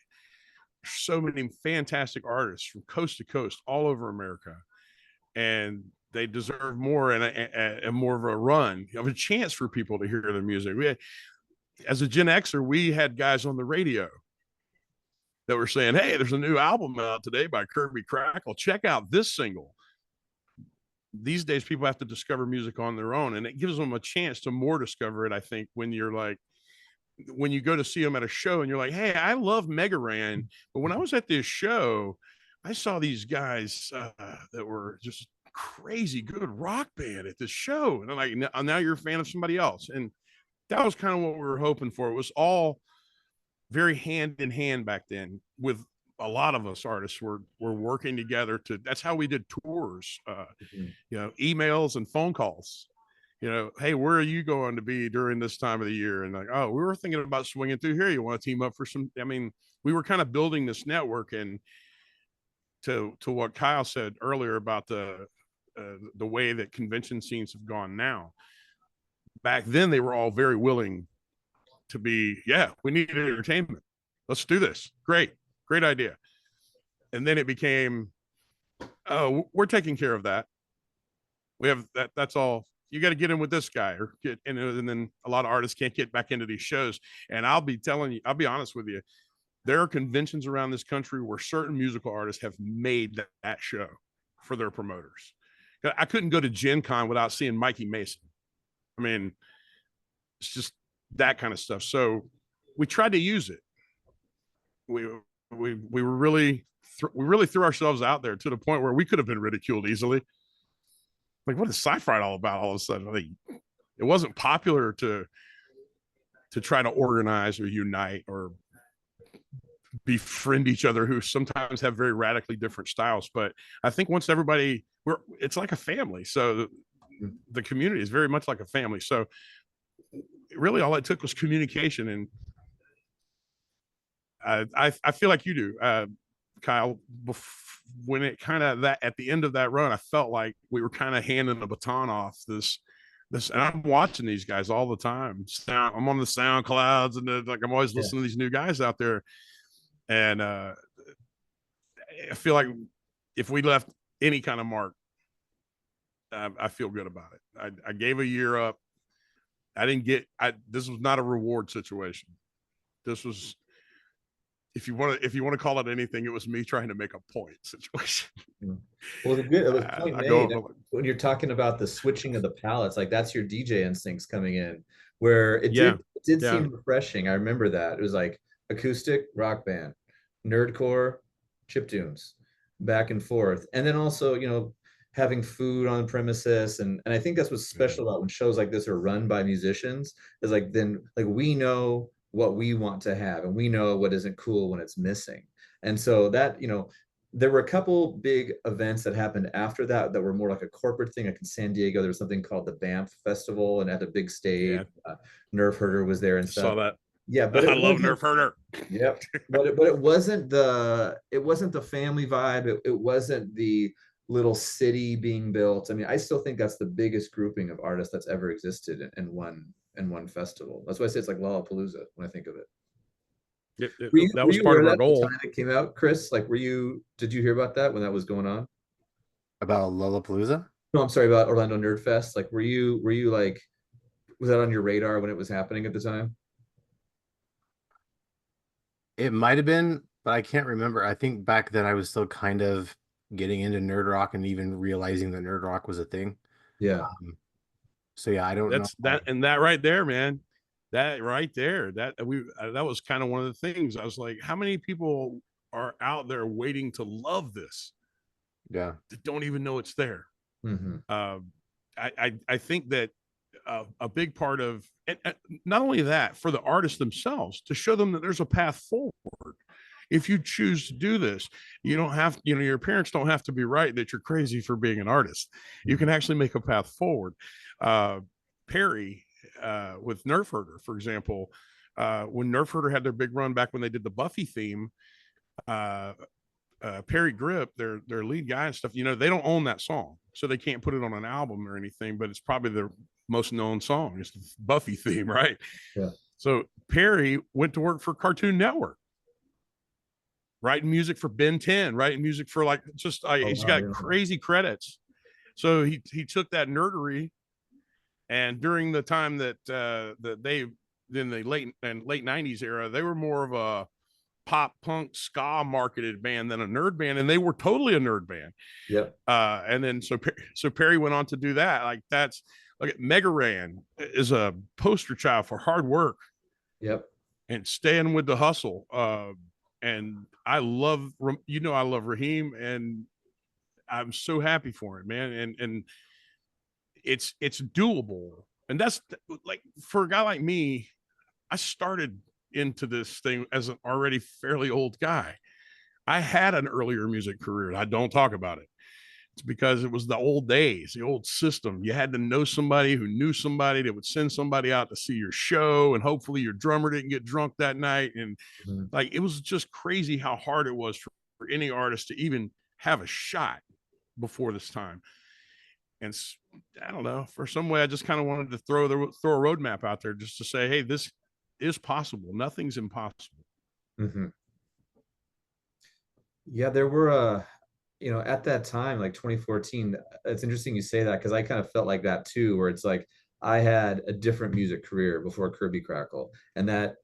So many fantastic artists from coast to coast all over America, and they deserve more and more of a run, of a chance for people to hear their music. We had, as a Gen Xer, we had guys on the radio that were saying, "Hey, there's a new album out today by Kirby Krackle. Check out this single." These days, people have to discover music on their own, and it gives them a chance to more discover it. I think when you go to see them at a show and you're like, "Hey, I love Megaran, but when I was at this show, I saw these guys that were just crazy good rock band at this show." And I'm like, now you're a fan of somebody else. And that was kind of what we were hoping for. It was all very hand in hand back then, with a lot of us artists were working together that's how we did tours, you know, emails and phone calls. You know, hey, where are you going to be during this time of the year? And like, oh, we were thinking about swinging through here. You want to team up for some? I mean, we were kind of building this network. And to what Kyle said earlier about the way that convention scenes have gone now, back then they were all very willing to be, we need entertainment. Let's do this. Great idea. And then it became, oh, we're taking care of that. We have that. That's all. You got to get in with this guy, or get in, and then a lot of artists can't get back into these shows. And I'll be honest with you, there are conventions around this country where certain musical artists have made that show for their promoters. I couldn't go to Gen Con without seeing Mikey Mason. I mean, it's just that kind of stuff. So we tried to use it. We were really we really threw ourselves out there to the point where we could have been ridiculed easily. Like, what is Sci-Fried all about? All of a sudden, like, it wasn't popular to try to organize or unite or befriend each other who sometimes have very radically different styles. But I think once everybody, it's like a family. So the community is very much like a family. So really all it took was communication. And I feel like you do, Kyle, when it kind of that at the end of that run, I felt like we were kind of handing the baton off this, and I'm watching these guys all the time. I'm on the SoundClouds and like I'm always listening to these new guys out there. And I feel like if we left any kind of mark, I feel good about it. I gave a year up. I didn't get. This was not a reward situation. This was, if you want to call it anything, it was me trying to make a point situation. Well, it was point made. When you're talking about the switching of the palettes, like that's your DJ instincts coming in, where it did seem refreshing. I remember that it was like acoustic rock band, nerdcore, chiptunes, back and forth, and then also having food on premises, and I think that's what's special about when shows like this are run by musicians, is like then like we know what we want to have and we know what isn't cool when it's missing. And so that there were a couple big events that happened after that were more like a corporate thing. Like in San Diego, there was something called the Banff Festival, and at a big stage, Nerf Herder was there and stuff. Saw that. Yeah, but I love Nerf Herder. Yep, but it wasn't the family vibe. It wasn't the little city being built. I mean, I still think that's the biggest grouping of artists that's ever existed in one festival. That's why I say it's like Lollapalooza when I think of it. That was part of our goal. Time it came out, Chris. Like, did you hear about that when that was going on? About Lollapalooza? No, I'm sorry, about Orlando Nerd Fest. Like, were you like, was that on your radar when it was happening at the time? It might have been, but I can't remember. I think back then I was still kind of getting into nerd rock and even realizing that nerd rock was a thing. Yeah. So yeah, I don't know. That right there, man. That right there, that was kind of one of the things. I was like, how many people are out there waiting to love this? Yeah, that don't even know it's there. Mm-hmm. I think that a big part of, and not only that, for the artists themselves, to show them that there's a path forward. If you choose to do this, you don't have, your parents don't have to be right that you're crazy for being an artist. You can actually make a path forward. Perry, with Nerf Herder, for example, when Nerf Herder had their big run back when they did the Buffy theme, Perry Grip, their lead guy and stuff, they don't own that song, so they can't put it on an album or anything, but it's probably their most known song. It's the Buffy theme, right? Yeah. So Perry went to work for Cartoon Network, writing music for Ben 10, writing music for he's got crazy credits. So he took that nerdery, and during the time that they, in the late 90s era, they were more of a pop punk ska marketed band than a nerd band, and they were totally a nerd band. Yep. And then so Perry went on to do that. Like, that's like Mega Ran is a poster child for hard work. Yep. And staying with the hustle. And I love Raheem, and I'm so happy for him, man. And it's doable. And that's like, for a guy like me, I started into this thing as an already fairly old guy. I had an earlier music career, and I don't talk about it. It's because it was the old days, the old system. You had to know somebody who knew somebody that would send somebody out to see your show, and hopefully your drummer didn't get drunk that night. And like, it was just crazy how hard it was for any artist to even have a shot before this time. And I don't know, for some way, I just kind of wanted to throw a roadmap out there just to say, hey, this is possible. Nothing's impossible. Mm-hmm. Yeah, there were at that time, like 2014, it's interesting you say that, because I kind of felt like that too, where it's like I had a different music career before Kirby Krackle, and that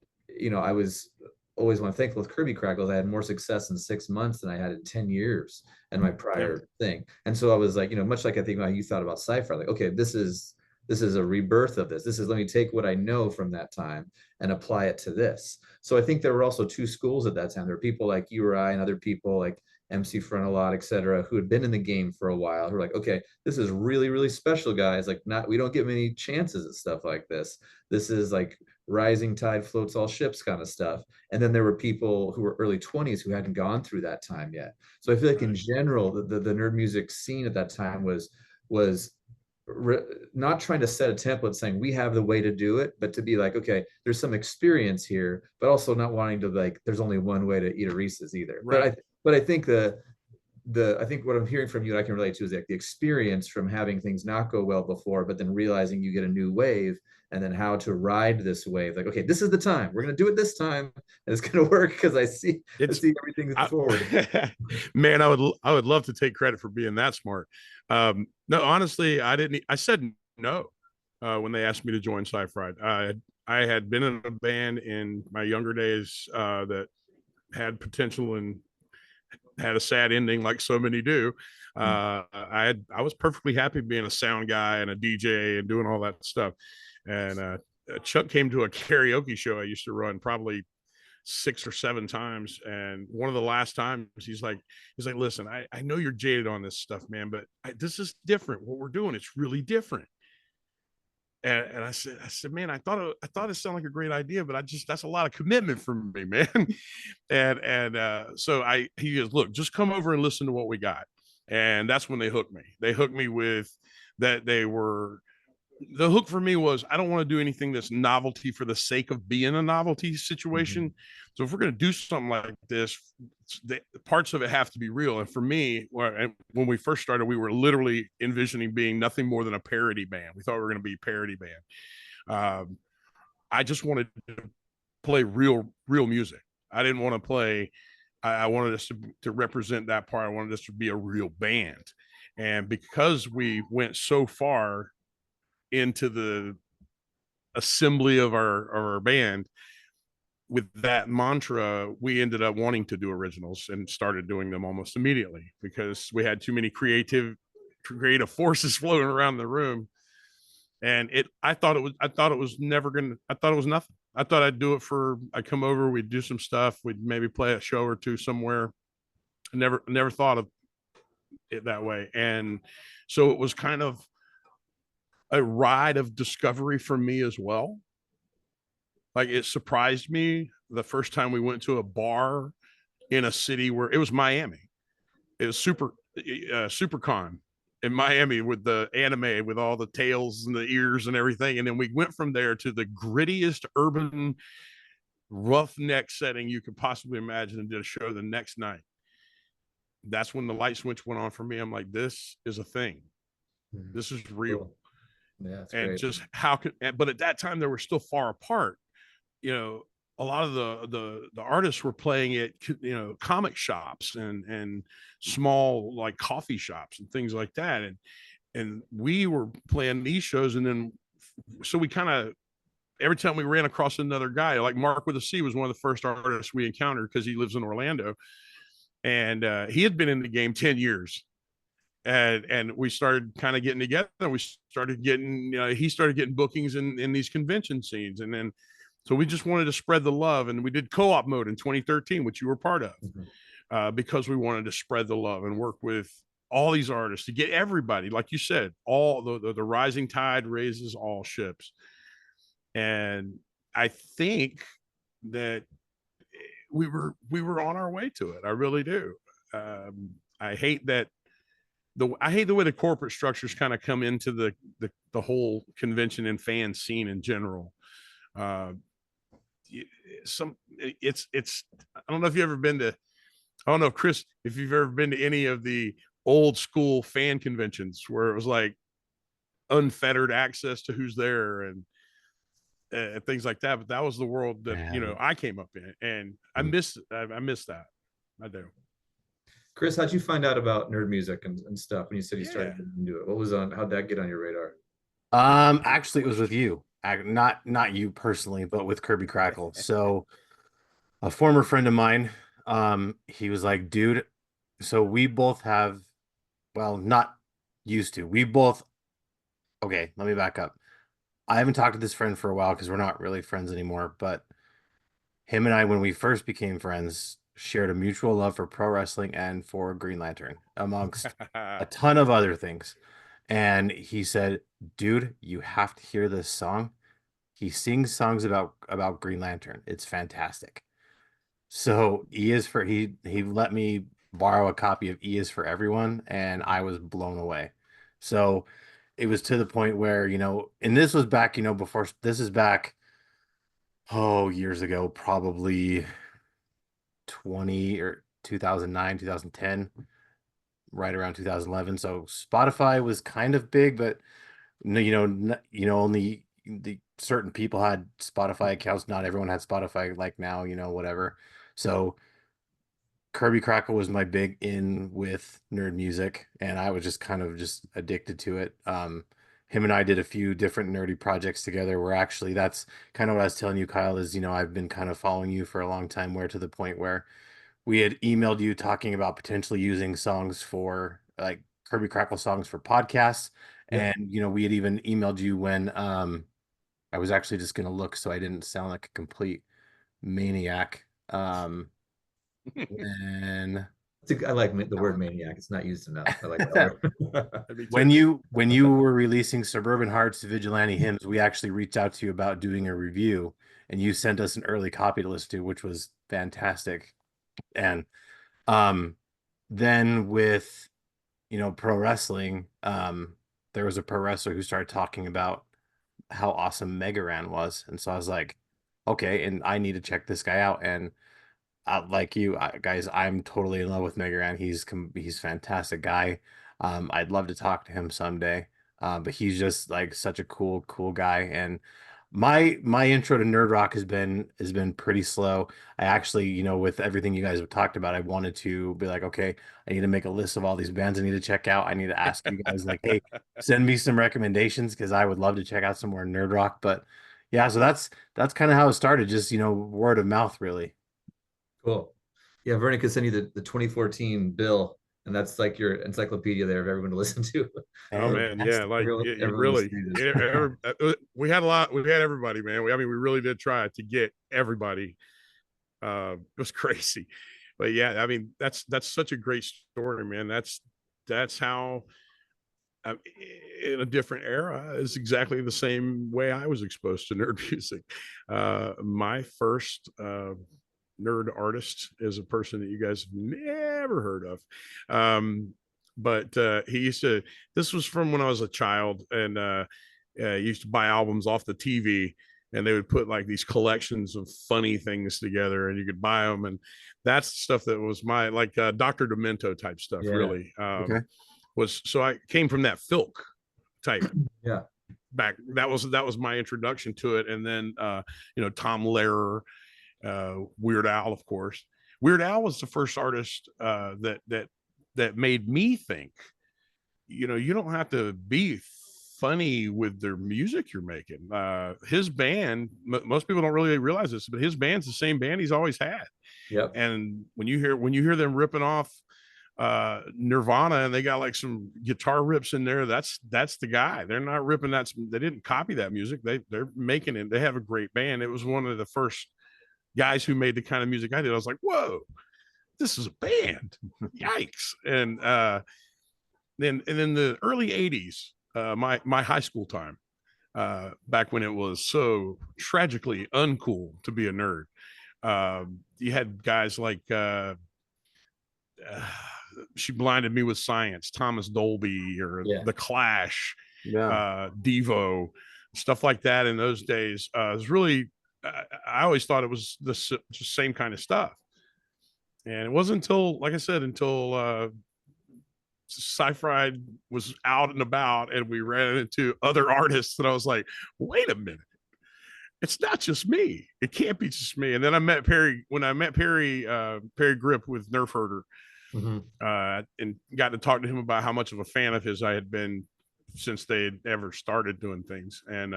I was always, when I'm thankful with Kirby Krackles, I had more success in 6 months than I had in 10 years in my prior thing. And so I was like, much like I think how you thought about Sci-Fried, like, okay, this is this is a rebirth of this. This is, let me take what I know from that time and apply it to this. So I think there were also two schools at that time. There were people like you or I and other people like MC Frontalot, et cetera, who had been in the game for a while, who were like, okay, this is really, really special, guys. Like, not, we don't get many chances at stuff like this. This is like rising tide floats all ships kind of stuff. And then there were people who were early 20s who hadn't gone through that time yet. So I feel like in general, the nerd music scene at that time was not trying to set a template saying we have the way to do it, but to be like, okay, there's some experience here, but also not wanting to like, there's only one way to eat a Reese's either. Right. But I think I think what I'm hearing from you, I can relate to, is like the experience from having things not go well before, but then realizing you get a new wave, and then how to ride this wave. Like, okay, this is the time. We're gonna do it this time, and it's gonna work because I see everything forward. Man, I would love to take credit for being that smart. No, honestly, I said no when they asked me to join Sci-Fried. I had been in a band in my younger days that had potential and had a sad ending, like so many do. I was perfectly happy being a sound guy and a DJ and doing all that stuff. And Chuck came to a karaoke show I used to run probably 6 or 7 times, and one of the last times he's like, listen, I know you're jaded on this stuff, man, but this is different. What we're doing, it's really different. And I said, man, I thought it sounded like a great idea, but that's a lot of commitment for me, man. So he goes, look, just come over and listen to what we got. And that's when they hooked me. They hooked me with that. The hook for me was, I don't want to do anything that's novelty for the sake of being a novelty situation. So if we're going to do something like this, the parts of it have to be real. And for me, when we first started, we were literally envisioning being nothing more than a parody band. We thought we were going to be a parody band. I just wanted to play real music. I didn't want to play. I wanted us to represent that part. I wanted us to be a real band. And because we went so far into the assembly of our band with that mantra, we ended up wanting to do originals and started doing them almost immediately because we had too many creative forces floating around the room. And I thought it was nothing. I thought I'd come over, we'd do some stuff, we'd maybe play a show or two somewhere. I never thought of it that way. And so it was kind of a ride of discovery for me as well. Like, it surprised me the first time we went to a bar in a city where it was Miami. It was SuperCon in Miami with the anime, with all the tails and the ears and everything. And then we went from there to the grittiest urban roughneck setting you could possibly imagine and did a show the next night. That's when the light switch went on for me. I'm like, this is a thing. This is real. Cool. Yeah, and great. Just but at that time they were still far apart. A lot of the artists were playing at comic shops and small like coffee shops and things like that, and we were playing these shows. And then so we kind of, every time we ran across another guy, like Mark with a C was one of the first artists we encountered because he lives in Orlando, and he had been in the game 10 years. And we started kind of getting together. We started getting, he started getting bookings in these convention scenes. And then, so we just wanted to spread the love. And we did co-op mode in 2013, which you were part of, because we wanted to spread the love and work with all these artists to get everybody, like you said, all the rising tide raises all ships. And I think that we were on our way to it. I really do. I hate that. I hate the way the corporate structures kind of come into the whole convention and fan scene in general. It's I don't know if you've ever been to, I don't know if Chris, if you've ever been to any of the old school fan conventions where it was like unfettered access to who's there and things like that. But that was the world that, I came up in, and I miss that. I do. Chris, how'd you find out about nerd music and stuff when you said you started to do it? How'd that get on your radar? Actually, it was with you. Not you personally, but with Kirby Krackle. So a former friend of mine, he was like, dude, so we both have, well, not used to. Okay, let me back up. I haven't talked to this friend for a while because we're not really friends anymore, but him and I, when we first became friends, shared a mutual love for pro wrestling and for Green Lantern, amongst a ton of other things. And he said, "Dude, you have to hear this song. He sings songs about Green Lantern. It's fantastic." So he let me borrow a copy of E is for Everyone, and I was blown away. So it was to the point where, and this was back, before this is back, oh, years ago, probably 20 or 2009, 2010, right around 2011. So Spotify was kind of big, but no, only the certain people had Spotify accounts. Not everyone had Spotify like now, whatever. So Kirby Krackle was my big in with nerd music, and I was just kind of just addicted to it. Him and I did a few different nerdy projects together where actually that's kind of what I was telling you, Kyle, is, I've been kind of following you for a long time, where to the point where we had emailed you talking about potentially using songs for like Kirby Crackle songs for podcasts. Yeah. And, we had even emailed you when I was actually just going to look so I didn't sound like a complete maniac. And I like the word maniac. It's not used enough. I like that word. when you were releasing Suburban Hearts Vigilante Hymns, we actually reached out to you about doing a review, and you sent us an early copy to listen to, which was fantastic. And um, then with pro wrestling, there was a pro wrestler who started talking about how awesome Mega Ran was, and so I was like, okay, and I need to check this guy out. And like you guys, I'm totally in love with Megaran. He's a fantastic guy. I'd love to talk to him someday. But he's just like such a cool guy. And my intro to nerd rock has been pretty slow. I actually, with everything you guys have talked about, I wanted to be like, okay, I need to make a list of all these bands I need to check out. I need to ask you guys like, hey, send me some recommendations because I would love to check out some more nerd rock. But yeah, so that's kind of how it started, just word of mouth, really. Cool. Yeah, Vernon could send you the 2014 bill, and that's like your encyclopedia there of everyone to listen to. Oh man, yeah, like you Everyone really, listening to this. we had a lot. We had everybody, man. I mean, we really did try to get everybody. It was crazy, but yeah, I mean, that's such a great story, man. That's how in a different era is exactly the same way I was exposed to nerd music. My first nerd artist is a person that you guys have never heard of. But he used to, this was from when I was a child, and used to buy albums off the TV, and they would put like these collections of funny things together, and you could buy them. And that's stuff that was my like Dr. Demento type stuff, Yeah. really. Okay. So I came from that filk type Yeah. back. That was my introduction to it. And then Tom Lehrer, Weird Al, of course. Weird Al was the first artist that made me think, you don't have to be funny with their music you're making. His band, most people don't really realize this, but his band's the same band he's always had. Yep. And when you hear them ripping off Nirvana, and they got like some guitar rips in there, that's the guy. They're not ripping that. They didn't copy that music. They're making it. They have a great band. It was one of the first guys who made the kind of music I did. I was like, whoa, this is a band. Yikes. And then the early 80s, my high school time, back when it was so tragically uncool to be a nerd. You had guys like She Blinded Me with Science, Thomas Dolby, or The Clash, Devo, stuff like that. In those days, it was really, I always thought it was the same kind of stuff. And it wasn't until, like I said, until Sci-Fried was out and about, and we ran into other artists, that I was like, wait a minute, it's not just me. It can't be just me. And then I met Perry. When I met Perry Grip with Nerf Herder, and got to talk to him about how much of a fan of his I had been since they had ever started doing things. And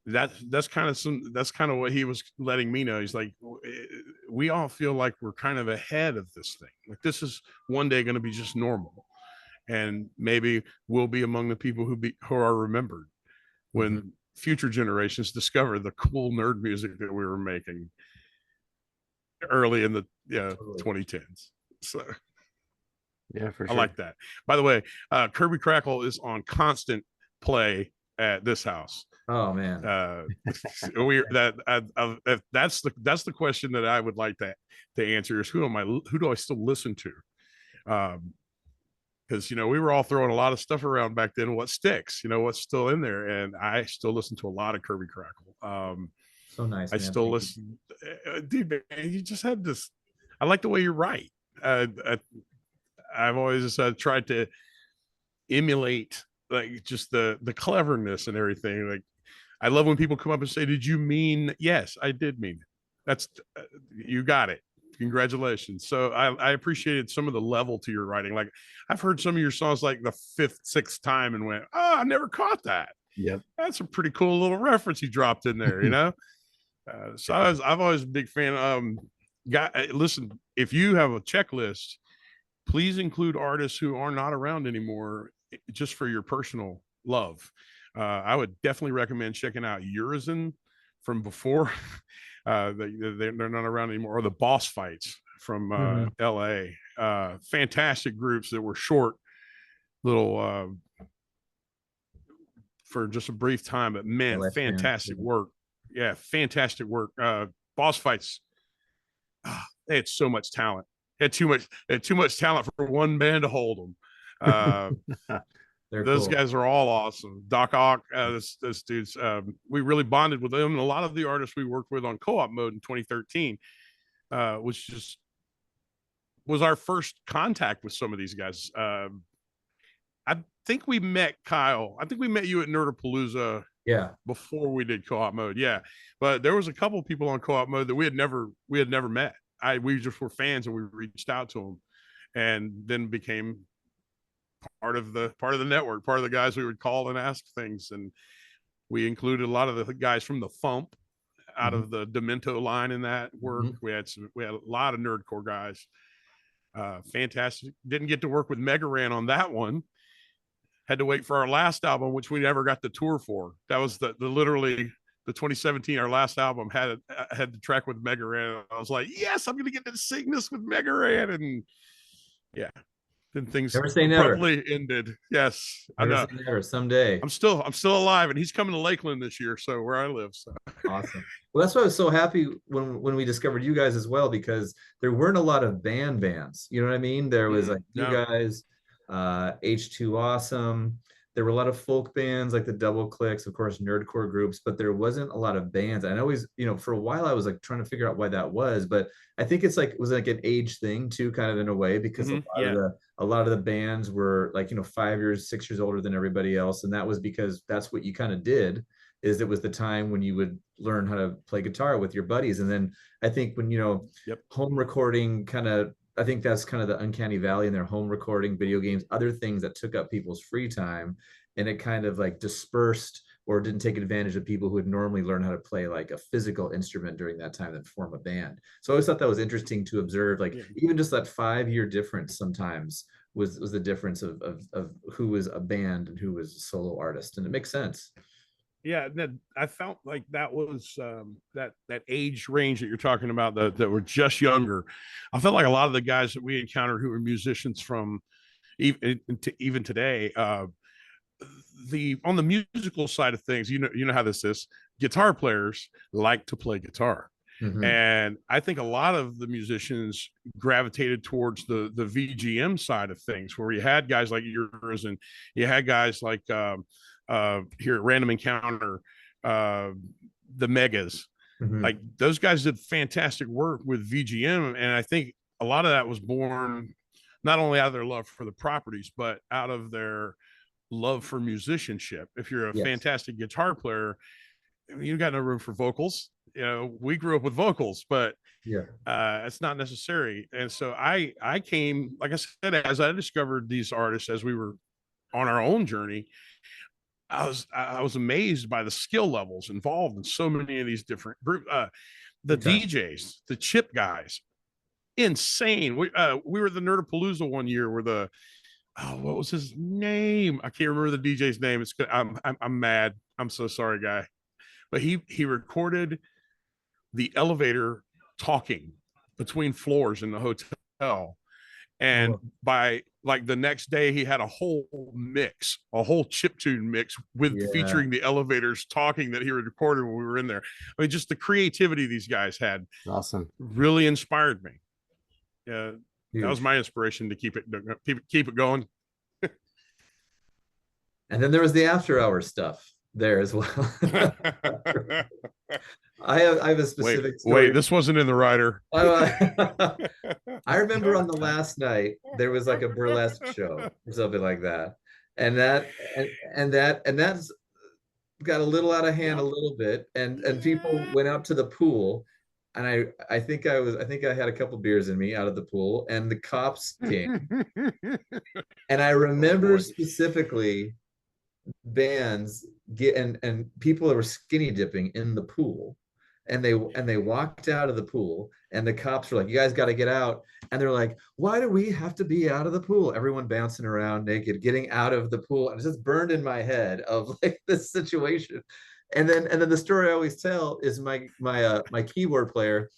that's kind of what he was letting me know. He's like, we all feel like we're kind of ahead of this thing. Like, this is one day going to be just normal, and maybe we'll be among the people who are remembered when future generations discover the cool nerd music that we were making early in the Totally. 2010s. So Yeah, for I sure. like that. By the way, Kirby Krackle is on constant play at this house. Oh man. That's the question that I would like to answer is who do I still listen to? Because we were all throwing a lot of stuff around back then. What sticks? What's still in there? And I still listen to a lot of Kirby Krackle. So nice, I man. still Thank listen. Dude, man, you just had this. I like the way you write. I've always tried to emulate like just the cleverness and everything. Like I love when people come up and say, "Did you mean?" Yes, I did mean it. That's you got it. Congratulations. So I appreciated some of the level to your writing. Like I've heard some of your songs like the fifth, sixth time and went, "Oh, I never caught that." Yep. That's a pretty cool little reference you dropped in there. So I've always been a big fan. Listen, if you have a checklist, please include artists who are not around anymore, just for your personal love. I would definitely recommend checking out Urizen from before. They're not around anymore, or the Boss Fights from LA. Fantastic groups that were short, little for just a brief time, but man, fantastic work. Yeah, fantastic work. Boss Fights, they had so much talent. They had too much talent for one band to hold them. Those guys are all awesome. Doc Ock, those dudes. We really bonded with them, and a lot of the artists we worked with on Co-op Mode in 2013, which just was our first contact with some of these guys. I think we met Kyle. I think we met you at Nerdapalooza. Yeah. Before we did Co-op Mode, yeah. But there was a couple of people on Co-op Mode that we had never met. We just were fans, and we reached out to them, and then became part of the network, part of the guys we would call and ask things. And we included a lot of the guys from the Fump out of the Demento line in that work. We had a lot of nerdcore guys. Fantastic. Didn't get to work with Mega Ran on that one. Had to wait for our last album, which we never got the tour for. That was the literally the 2017, our last album had the track with Mega Ran. I was like, yes, I'm going to get to sing this with Mega Ran. And yeah, then things abruptly ended. Yes, never I know. Say never. Someday. I'm still alive, and he's coming to Lakeland this year, so where I live. So awesome. Well, that's why I was so happy when we discovered you guys as well, because there weren't a lot of bands. You know what I mean? There was like you guys, H2 Awesome. There were a lot of folk bands like the Double Clicks, of course, nerdcore groups, but there wasn't a lot of bands. And I always, for a while I was like trying to figure out why that was, but I think it was like an age thing too, kind of in a way, because a lot of the bands were like, 5 years, 6 years older than everybody else. And that was because that's what you kind of did, is it was the time when you would learn how to play guitar with your buddies. And then I think when, home recording I think that's kind of the uncanny valley in their home recording, video games, other things that took up people's free time. And it kind of like dispersed or didn't take advantage of people who would normally learn how to play like a physical instrument during that time and form a band. So I always thought that was interesting to observe, like even just that 5-year difference sometimes was the difference of who was a band and who was a solo artist. And it makes sense. Yeah, I felt like that was that age range that you're talking about that were just younger. I felt like a lot of the guys that we encountered who were musicians from even today, on the musical side of things, you know how this is. Guitar players like to play guitar. And I think a lot of the musicians gravitated towards the VGM side of things, where you had guys like yours, and you had guys like here at Random Encounter, the Megas. Like those guys did fantastic work with VGM, and I think a lot of that was born not only out of their love for the properties, but out of their love for musicianship. If you're a fantastic guitar player, you got no room for vocals. We grew up with vocals, but it's not necessary. And so I came, like I said, as I discovered these artists as we were on our own journey, I was amazed by the skill levels involved in so many of these different groups. The DJs, the chip guys, insane. We were at the Nerdapalooza one year where oh, what was his name? I can't remember the DJ's name. It's good. I'm mad. I'm so sorry, guy. But he recorded the elevator talking between floors in the hotel. And by like the next day, he had a whole mix, a whole chiptune mix with featuring the elevators talking that he recorded when we were in there. I mean, just the creativity these guys had. Awesome. Really inspired me. Yeah, that was Huge. my inspiration to keep it going. And then there was the after hour stuff there as well. I have a specific story. Wait, this wasn't in the rider. I remember on the last night there was like a burlesque show or something like that, and that's got a little out of hand a little bit, and people went out to the pool, and I think I had a couple beers in me out of the pool, and the cops came, and I remember specifically bands get and people that were skinny dipping in the pool, and they walked out of the pool, and the cops were like, you guys got to get out, and they're like, why do we have to be out of the pool? Everyone bouncing around naked, getting out of the pool. And it's just burned in my head of like this situation. And then the story I always tell is my keyboard player,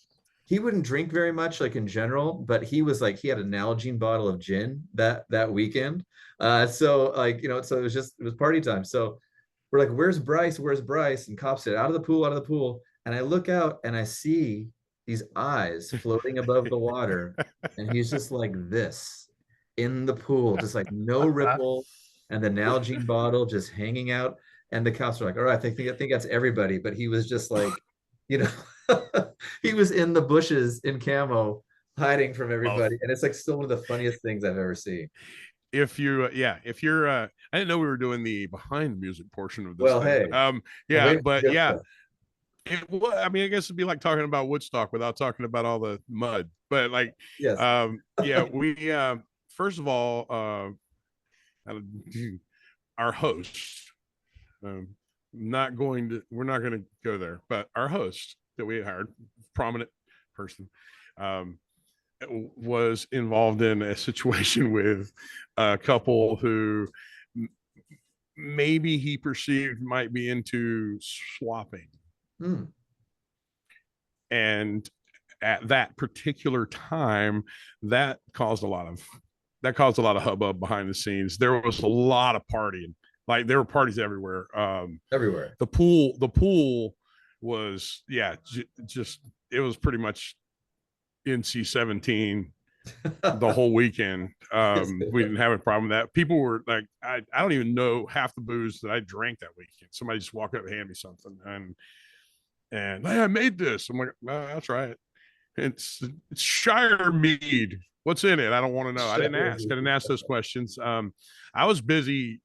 he wouldn't drink very much, like in general, but he was like, he had an Nalgene bottle of gin that weekend. So like, so it was party time. So we're like, where's Bryce? Where's Bryce? And cops said, out of the pool, out of the pool. And I look out and I see these eyes floating above the water. And he's just like this in the pool, just like no ripple, and the Nalgene bottle just hanging out. And the cops are like, all right, I think that's everybody. But he was just like, he was in the bushes in camo, hiding from everybody. And it's like still one of the funniest things I've ever seen. If you're I didn't know we were doing the behind the music portion of this Well, thing. hey, But yeah, I mean, I guess it'd be like talking about Woodstock without talking about all the mud. But like, yes, yeah, we first of all, our host, we're not going to go there, but our host that we hired, prominent person, was involved in a situation with a couple who maybe he perceived might be into swapping. And at that particular time, that caused a lot of hubbub behind the scenes. There was a lot of partying. Like there were parties everywhere. Everywhere. The pool was just it was pretty much NC-17 the whole weekend. We didn't have a problem with that. People were like, I don't even know half the booze that I drank that weekend. Somebody just walked up and handed me something, and hey, I made this. I'm like, no, that's right. It's Shire mead. What's in it? I don't want to know. I didn't ask those questions. I was busy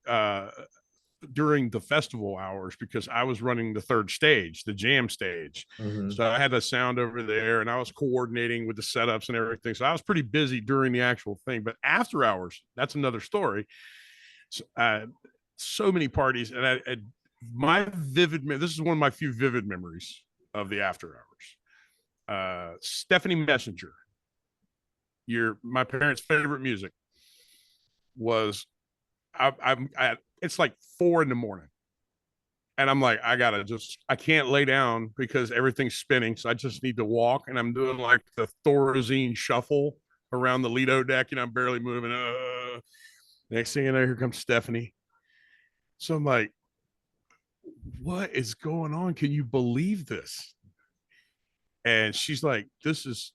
during the festival hours because I was running the third stage, the jam stage. So I had the sound over there, and I was coordinating with the setups and everything. So I was pretty busy during the actual thing. But after hours, that's another story. So many parties, and this is one of my few vivid memories of the after hours. Stephanie Messenger, my parents' favorite music was it's like 4 a.m, and I'm like, I can't lay down because everything's spinning, so I just need to walk, and I'm doing like the Thorazine shuffle around the Lido deck, and I'm barely moving. Next thing you know, here comes Stephanie. So I'm like, what is going on? Can you believe this? And she's like, this is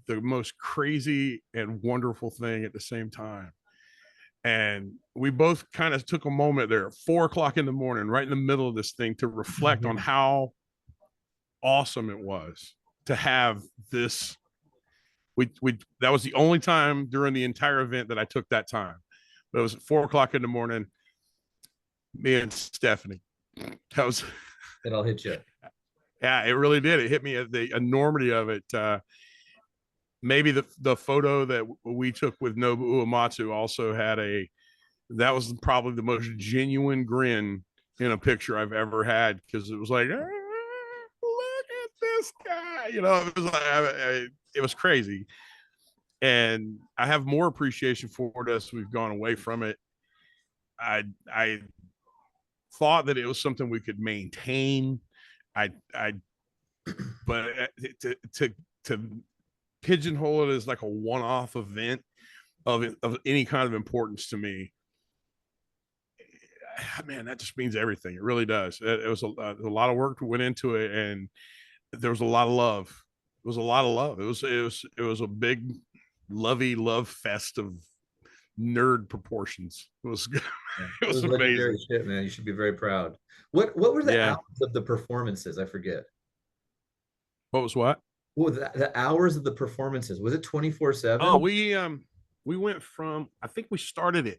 the most crazy and wonderful thing at the same time. And we both kind of took a moment there at 4:00 a.m, right in the middle of this thing, to reflect on how awesome it was to have this. That was the only time during the entire event that I took that time. But it was at 4:00 a.m, me and Stephanie. That was it all hit you. Yeah, it really did. It hit me at the enormity of it. Maybe the photo that we took with Nobu Uematsu also had that was probably the most genuine grin in a picture I've ever had, because it was like, look at this guy, it was like, it was crazy. And I have more appreciation for it as we've gone away from it. I thought that it was something we could maintain. I but to pigeonhole it as like a one-off event of any kind of importance to me, man, that just means everything. It really does. It was a lot of work that went into it, and there was a lot of love. It was a lot of love. It was a big lovey love fest of nerd proportions. It was it was legendary amazing shit, man. You should be very proud. What were the yeah. hours of the performances? I forget. What was what? Well, the hours of the performances, was it 24/7? Oh, we went from, I think we started at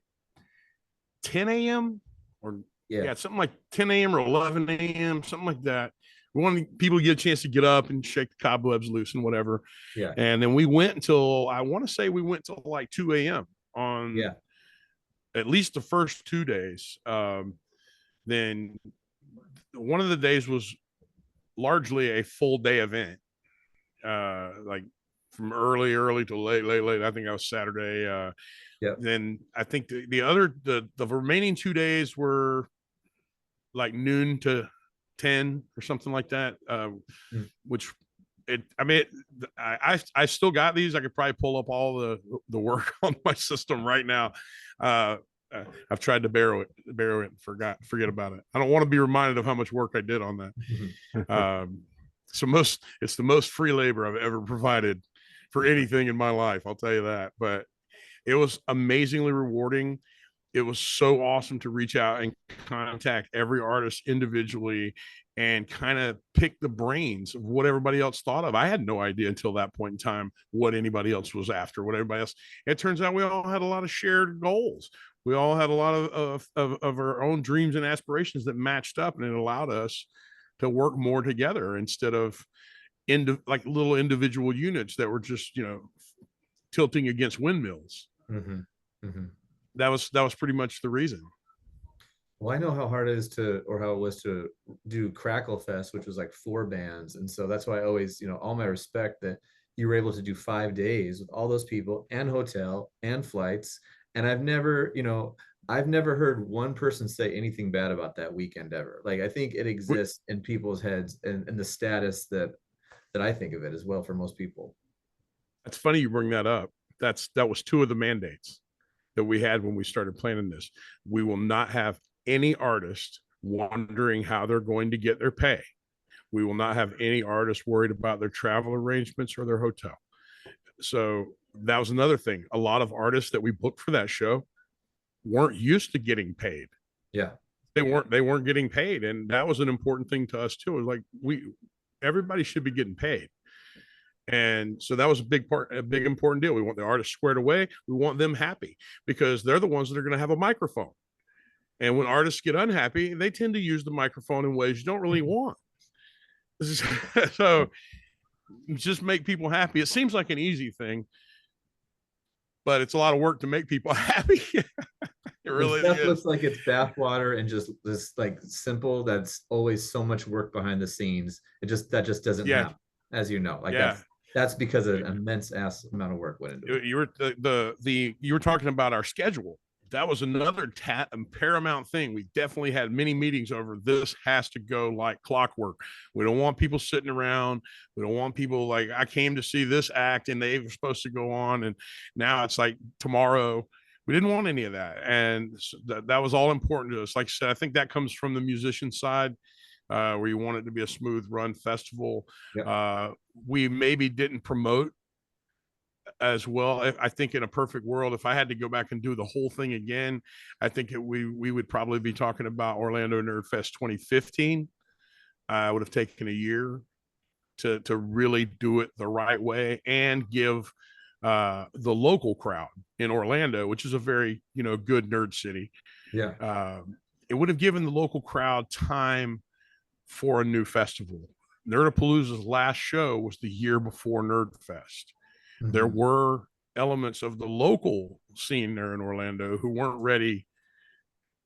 10 a.m. or yeah, something like 10 a.m. or 11 a.m., something like that. We wanted people to get a chance to get up and shake the cobwebs loose and whatever. Yeah. And then we went until, I want to say we went till like 2 a.m. on at least the first 2 days. Then one of the days was largely a full day event. Like from early to late. I think that was Saturday. Then I think the remaining 2 days were like noon to 10 or something like that. Which I still got these. I could probably pull up all the work on my system right now. I've tried to borrow it, and forget about it. I don't want to be reminded of how much work I did on that. It's the most free labor I've ever provided for anything in my life. I'll tell you that, but it was amazingly rewarding. It was so awesome to reach out and contact every artist individually and kind of pick the brains of what everybody else thought of. I had no idea until that point in time what anybody else was after, what everybody else. It turns out we all had a lot of shared goals. We all had a lot of our own dreams and aspirations that matched up, and it allowed us to work more together instead of like little individual units that were just, tilting against windmills. That was pretty much the reason. Well, I know how hard it is how it was to do Krackle Fest, which was like 4 bands. And so that's why I always, all my respect that you were able to do 5 days with all those people and hotel and flights. And I've never heard one person say anything bad about that weekend ever. Like, I think it exists in people's heads and the status that I think of it as well for most people. That's funny you bring that up. That was 2 of the mandates that we had when we started planning this. We will not have any artist wondering how they're going to get their pay. We will not have any artists worried about their travel arrangements or their hotel. So that was another thing. A lot of artists that we booked for that show weren't used to getting paid. Yeah. They weren't getting paid. And that was an important thing to us too. It was like everybody should be getting paid. And so that was a big important deal. We want the artists squared away. We want them happy because they're the ones that are going to have a microphone. And when artists get unhappy, they tend to use the microphone in ways you don't really want. So just make people happy. It seems like an easy thing, but it's a lot of work to make people happy. It really stuff looks like it's bathwater and just this like simple. That's always so much work behind the scenes. That just doesn't happen, as you know. Like that's because of an immense amount of work went into it. You were talking about our schedule. That was another paramount thing. We definitely had many meetings over this has to go like clockwork. We don't want people sitting around. We don't want people like, I came to see this act and they were supposed to go on. And now it's like tomorrow. We didn't want any of that. And that was all important to us. Like I said, I think that comes from the musician side. Where you want it to be a smooth run festival. We maybe didn't promote as well. I think in a perfect world, if I had to go back and do the whole thing again, I think we would probably be talking about Orlando Nerd Fest 2015. I would have taken a year to really do it the right way and give the local crowd in Orlando, which is a very good nerd city. It would have given the local crowd time for a new festival. Nerdapalooza's last show was the year before Nerdfest. There were elements of the local scene there in Orlando who weren't ready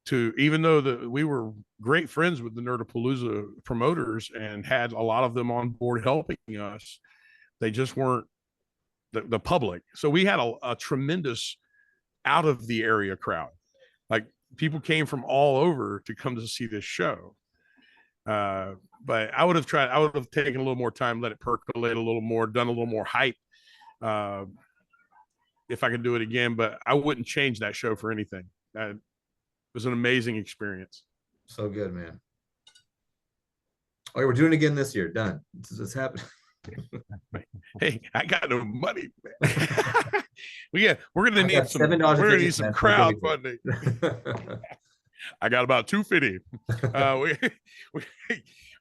to, even though we were great friends with the Nerdapalooza promoters and had a lot of them on board helping us, they just weren't the public. So we had a tremendous out of the area crowd. Like people came from all over to come to see this show. But I would have taken a little more time, let it percolate a little more, done a little more hype. If I could do it again, but I wouldn't change that show for anything. It was an amazing experience. So good, man. Okay, we're doing it again this year. Done. It's happening. Hey, I got no money, man. we're gonna need some. We're gonna need some crowdfunding. I got about 250.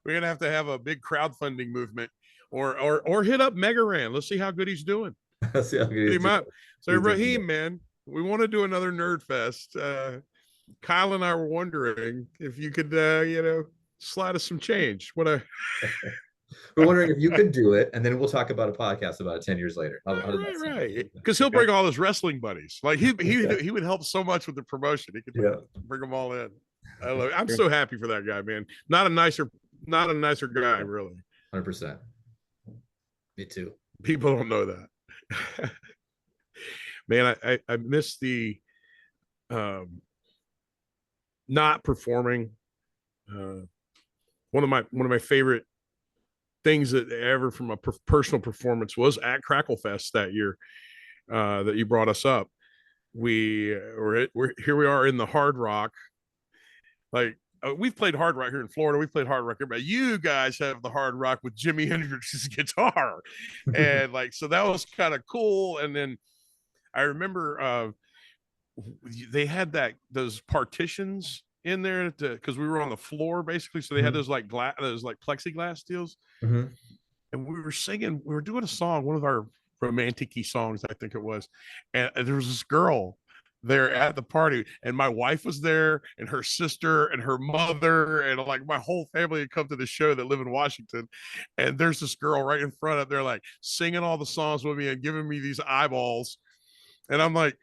We're gonna have to have a big crowdfunding movement, or hit up Megaran. Let's see how good he's doing. See how good he's doing. So Raheem, man, we want to do another Nerd Fest. Kyle and I were wondering if you could, slide us some change. We're wondering if you could do it, and then we'll talk about a podcast about it 10 years later. Right. Because he'll bring all his wrestling buddies. Like he would help so much with the promotion. He could bring them all in. I love it. I'm so happy for that guy, man. Not a nicer guy, really. 100%. Me too. People don't know that. Man, I miss the not performing. One of my favorite things that ever from a personal performance was at Krackle Fest that year that you brought us up. We're here. We are in the Hard Rock. Like we've played Hard Rock here in Florida. We've played Hard Rock here, but you guys have the Hard Rock with Jimi Hendrix's guitar, and like so that was kind of cool. And then I remember they had those partitions in there because we were on the floor basically, so they had those like plexiglass deals, and we were doing a song, one of our romantic-y songs, I think it was, and there was this girl there at the party, and my wife was there, and her sister and her mother, and like my whole family had come to the show that live in Washington, and there's this girl right in front of there like singing all the songs with me and giving me these eyeballs, and I'm like,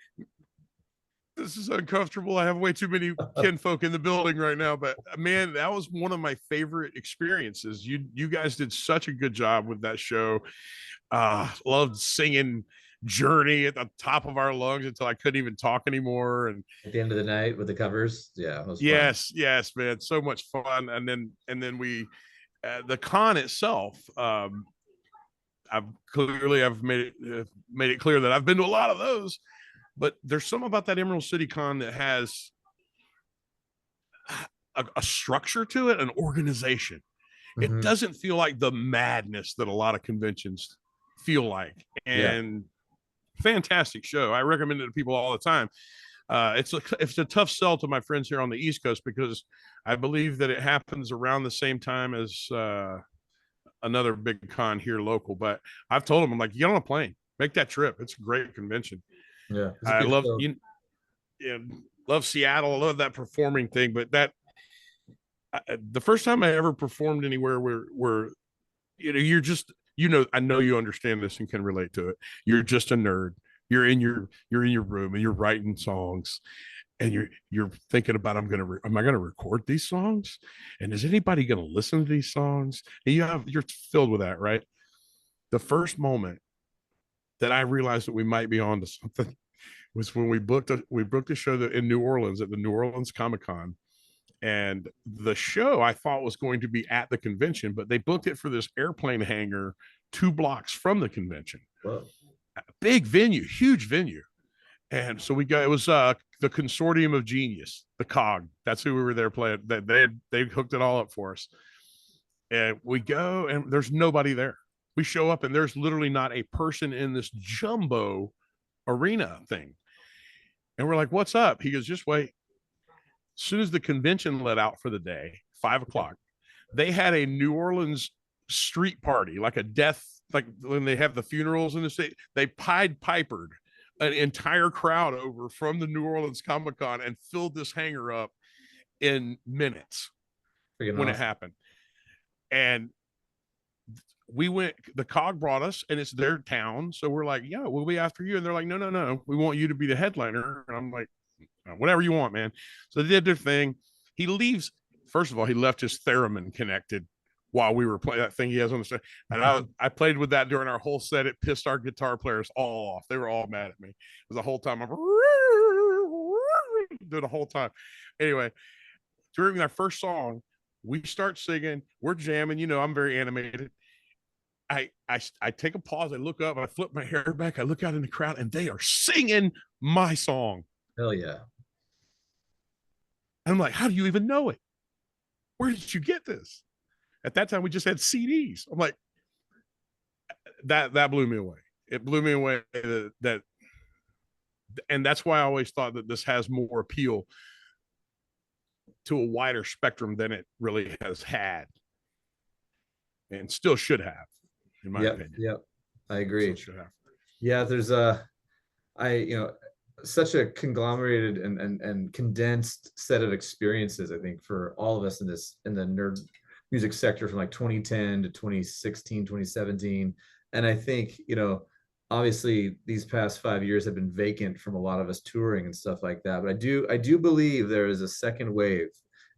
this is uncomfortable. I have way too many kinfolk in the building right now, but man, that was one of my favorite experiences. You guys did such a good job with that show. Loved singing Journey at the top of our lungs until I couldn't even talk anymore. And at the end of the night with the covers, it was yes, man, so much fun. And then we, the con itself. I've made it clear that I've been to a lot of those. But there's something about that Emerald City Con that has a structure to it, an organization. It doesn't feel like the madness that a lot of conventions feel like. And fantastic show. I recommend it to people all the time. It's a tough sell to my friends here on the East Coast because I believe that it happens around the same time as another big con here local. But I've told them, I'm like, get on a plane, make that trip. It's a great convention. Yeah, I love love Seattle. I love that performing thing, but the first time I ever performed anywhere where you're just I know you understand this and can relate to it. You're just a nerd. You're in your room and you're writing songs, and you're thinking about am I gonna record these songs, and is anybody gonna listen to these songs? And you're filled with that, right? The first moment that I realized that we might be on to something was when we booked a show in New Orleans at the New Orleans Comic-Con. And the show I thought was going to be at the convention, but they booked it for this airplane hangar 2 blocks from the convention. Whoa. Big venue, huge venue. And so it was the Consortium of Genius, the COG. That's who we were there playing. They hooked it all up for us. And we go, and there's nobody there. We show up and there's literally not a person in this jumbo arena thing. And we're like, what's up? He goes, just wait. As soon as the convention let out for the day, 5:00, they had a New Orleans street party, like a death, like when they have the funerals in the state, they Pied Pipered an entire crowd over from the New Orleans Comic-Con and filled this hangar up in minutes when it happened. And the COG brought us, and it's their town. So we're like, yeah, we'll be after you. And they're like, no, we want you to be the headliner. And I'm like, whatever you want, man. So they did their thing. He leaves. First of all, he left his theremin connected while we were playing that thing he has on the set. And I played with that during our whole set. It pissed our guitar players all off. They were all mad at me. It was the whole time I'm the whole time. Anyway, during our first song, we start singing, we're jamming, I'm very animated. I take a pause, I look up, I flip my hair back, I look out in the crowd, and they are singing my song. Hell yeah. And I'm like, how do you even know it? Where did you get this? At that time, we just had CDs. I'm like, that blew me away. It blew me away that and that's why I always thought that this has more appeal to a wider spectrum than it really has had, and still should have, in my opinion. Yep, I agree. Still should have. Yeah, there's such a conglomerated and condensed set of experiences, I think, for all of us in the nerd music sector from like 2010 to 2016, 2017. And I think, obviously these past 5 years have been vacant from a lot of us touring and stuff like that. But I do believe there is a second wave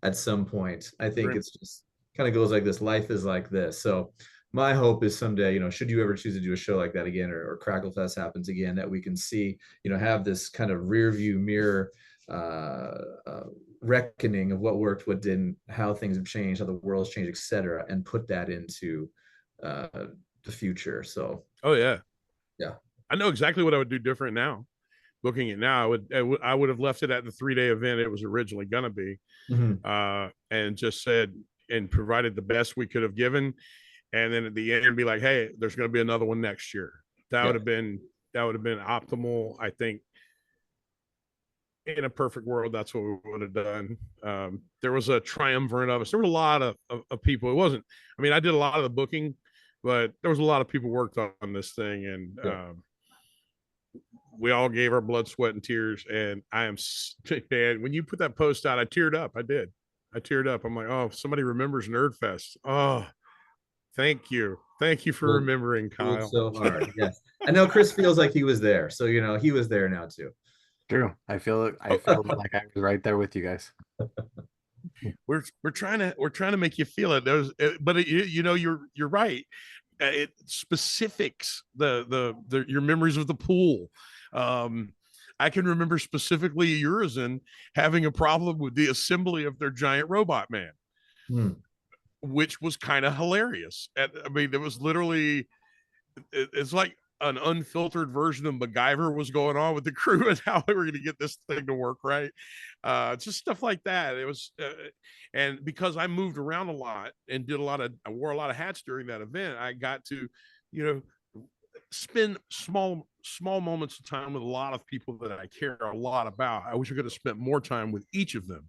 at some point. I think it's just kind of goes like this. Life is like this. So my hope is someday, should you ever choose to do a show like that again, or Krackle Fest happens again, that we can see, have this kind of rear view mirror reckoning of what worked, what didn't, how things have changed, how the world's changed, etc., and put that into the future. So oh yeah yeah, I know exactly what I would do different now. Looking at now, I would have left it at the 3-day event it was originally going to be, and just said and provided the best we could have given, and then at the end be like, hey, there's going to be another one next year. That would have been optimal. I think in a perfect world, that's what we would have done. There was a triumvirate of us. There were a lot of people. It wasn't, I mean, I did a lot of the booking, but there was a lot of people worked on this thing, and we all gave our blood, sweat, and tears. And I am, man, when you put that post out, I teared up. I did. I teared up. I'm like, oh, somebody remembers Nerdfest. Oh, thank you. Thank you for remembering, Kyle. So hard. Yes. I know Chris feels like he was there. So, he was there now too. True. I feel like I was right there with you guys. We're trying to make you feel it. But you're right. It specifics your memories of the pool. I can remember specifically Urizen having a problem with the assembly of their giant robot man, which was kind of hilarious. I mean, it was literally, it's like an unfiltered version of MacGyver was going on with the crew and how they were going to get this thing to work right. Just stuff like that. It was, and because I moved around a lot and I wore a lot of hats during that event, I got to, spend small moments of time with a lot of people that I care a lot about. I wish I could have spent more time with each of them.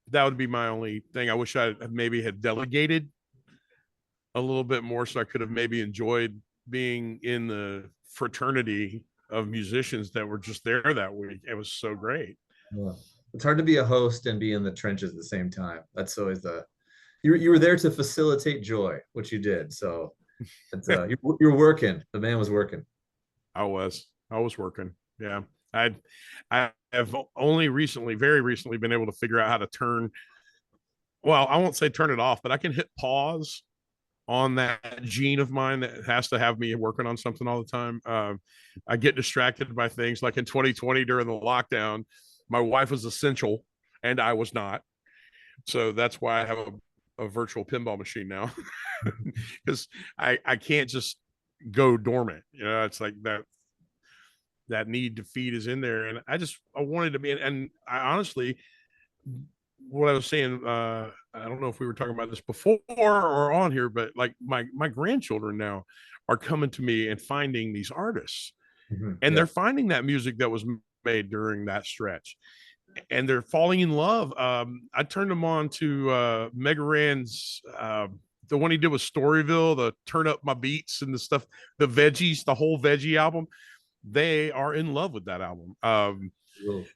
That would be my only thing. I wish I maybe had delegated a little bit more, so I could have maybe enjoyed being in the fraternity of musicians that were just there that week. It was so great. Yeah. It's hard to be a host and be in the trenches at the same time. That's always you were there to facilitate joy, which you did. So you're working. The man was working. I was working. Yeah. I have only very recently been able to figure out how to turn, well, I won't say turn it off, but I can hit pause on that gene of mine that has to have me working on something all the time. I get distracted by things like in 2020 during the lockdown. My wife was essential and I was not. So that's why I have a virtual pinball machine now, because I can't just go dormant. It's like that need to feed is in there. And I wanted to be, and I honestly, what I was saying, I don't know if we were talking about this before or on here, but like my grandchildren now are coming to me and finding these artists, and they're finding that music that was made during that stretch, and they're falling in love. I turned them on to Mega Ran's, the one he did with Storyville, the Turn Up My Beats and the stuff, the Veggies, the whole Veggie album. They are in love with that album.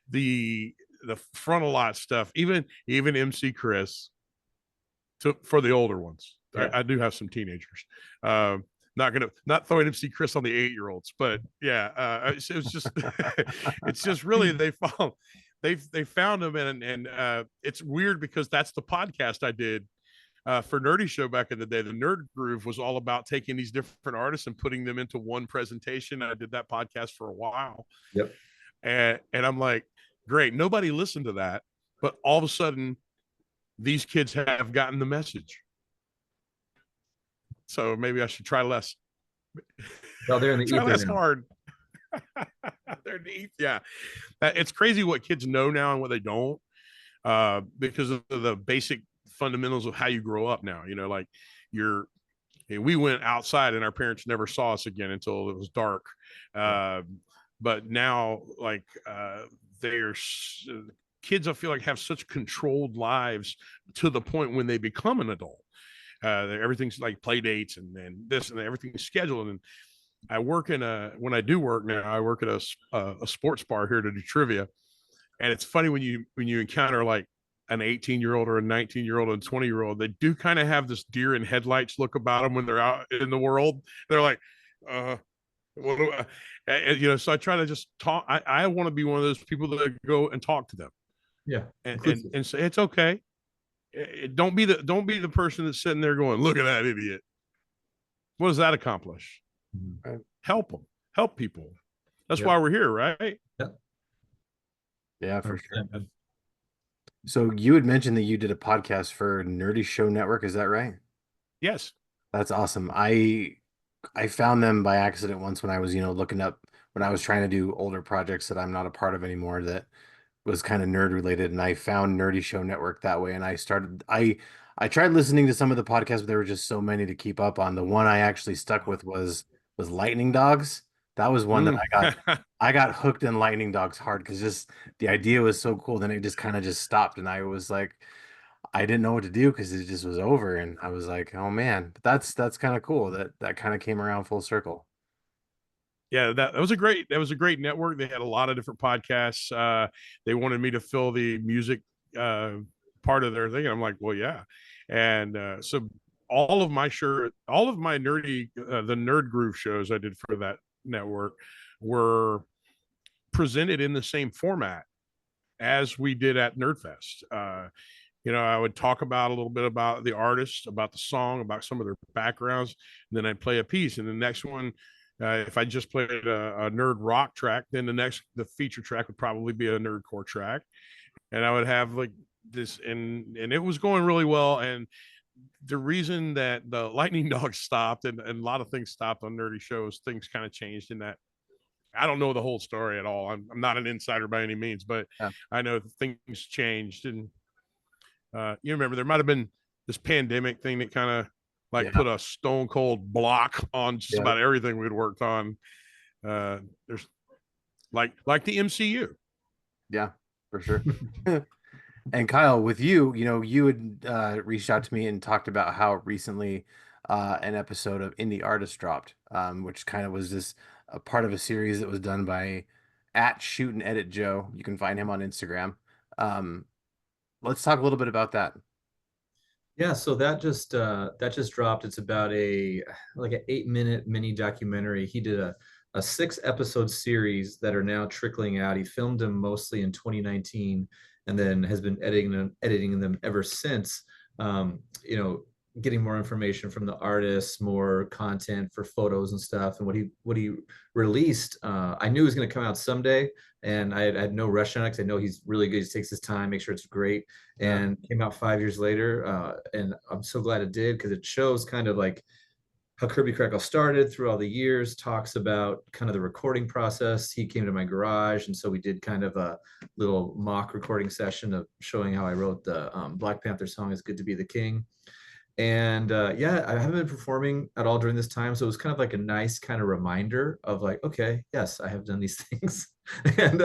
The Front a Lot stuff, even MC Chris, for the older ones. I do have some teenagers. Not throwing MC Chris on the 8-year-olds, but yeah, it was just it's just really they found him, and it's weird because that's the podcast I did for Nerdy Show back in the day, the Nerd Groove was all about taking these different artists and putting them into one presentation. I did that podcast for a while. Yep. And I'm like, great, nobody listened to that, but all of a sudden these kids have gotten the message. So maybe I should try less. Well, they're in the try ether less now. hard. They're deep. Yeah. It's crazy what kids know now and what they don't, because of the basic fundamentals of how you grow up now. You know, like we went outside and our parents never saw us again until it was dark. But now, like, kids, I feel like, have such controlled lives to the point when they become an adult. Everything's like play dates and this and everything's scheduled. And I work when I do work now, I work at a sports bar here to do trivia. And it's funny when you encounter like an 18-year-old or a 19-year-old and 20-year-old, they do kind of have this deer in headlights look about them when they're out in the world. They're like, what do you know, so I try to just talk. I want to be one of those people that go and talk to them. Yeah. And say, it's okay. Don't be the person that's sitting there going, look at that idiot. What does that accomplish? Mm-hmm. Help them, help people. That's why we're here, right? Yeah, for sure. So you had mentioned that you did a podcast for Nerdy Show Network. Is that right? Yes. That's awesome. I found them by accident once when I was, looking up when I was trying to do older projects that I'm not a part of anymore that was kind of nerd related, and I found Nerdy Show Network that way. And I tried listening to some of the podcasts, but there were just so many to keep up on. The one I actually stuck with was Lightning Dogs. That was one that I got hooked in Lightning Dogs hard because just the idea was so cool. Then it just kind of just stopped, and I was like, I didn't know what to do because it just was over, and I was like, oh man, that's kind of cool that kind of came around full circle. Yeah, that was a great network. They had a lot of different podcasts. They wanted me to fill the music part of their thing, and I'm like, well, yeah. And so all of my nerdy the Nerd Groove shows I did for that network were presented in the same format as we did at Nerdfest. I would talk about a little bit about the artist, about the song, about some of their backgrounds, and then I'd play a piece. And the next one, if I just played a nerd rock track, then the feature track would probably be a nerdcore track, and I would have like this, and it was going really well. And the reason that the Lightning Dogs stopped and a lot of things stopped on Nerdy Shows, things kind of changed in that. I don't know the whole story at all. I'm not an insider by any means, but I know things changed. And you remember there might have been this pandemic thing that kind of put a stone cold block on just about everything we'd worked on. There's like the MCU. Yeah, for sure. And Kyle, with you, you had reached out to me and talked about how recently an episode of Indie Artist dropped, which kind of was just a part of a series that was done by @Shoot and Edit Joe. You can find him on Instagram. Let's talk a little bit about that. Yeah, so that just dropped. It's about an 8-minute mini documentary. He did a 6-episode series that are now trickling out. He filmed them mostly in 2019 and then has been editing them ever since. Getting more information from the artists, more content for photos and stuff. And what he released, I knew it was going to come out someday, and I had no rush on it because I know he's really good. He takes his time, make sure it's great, and came out 5 years later. And I'm so glad it did because it shows kind of like how Kirby Krackle started through all the years, talks about kind of the recording process. He came to my garage, and so we did kind of a little mock recording session of showing how I wrote the Black Panther song, "It's Good to Be the King." And I haven't been performing at all during this time, so it was kind of like a nice kind of reminder of like, okay, yes, I have done these things, and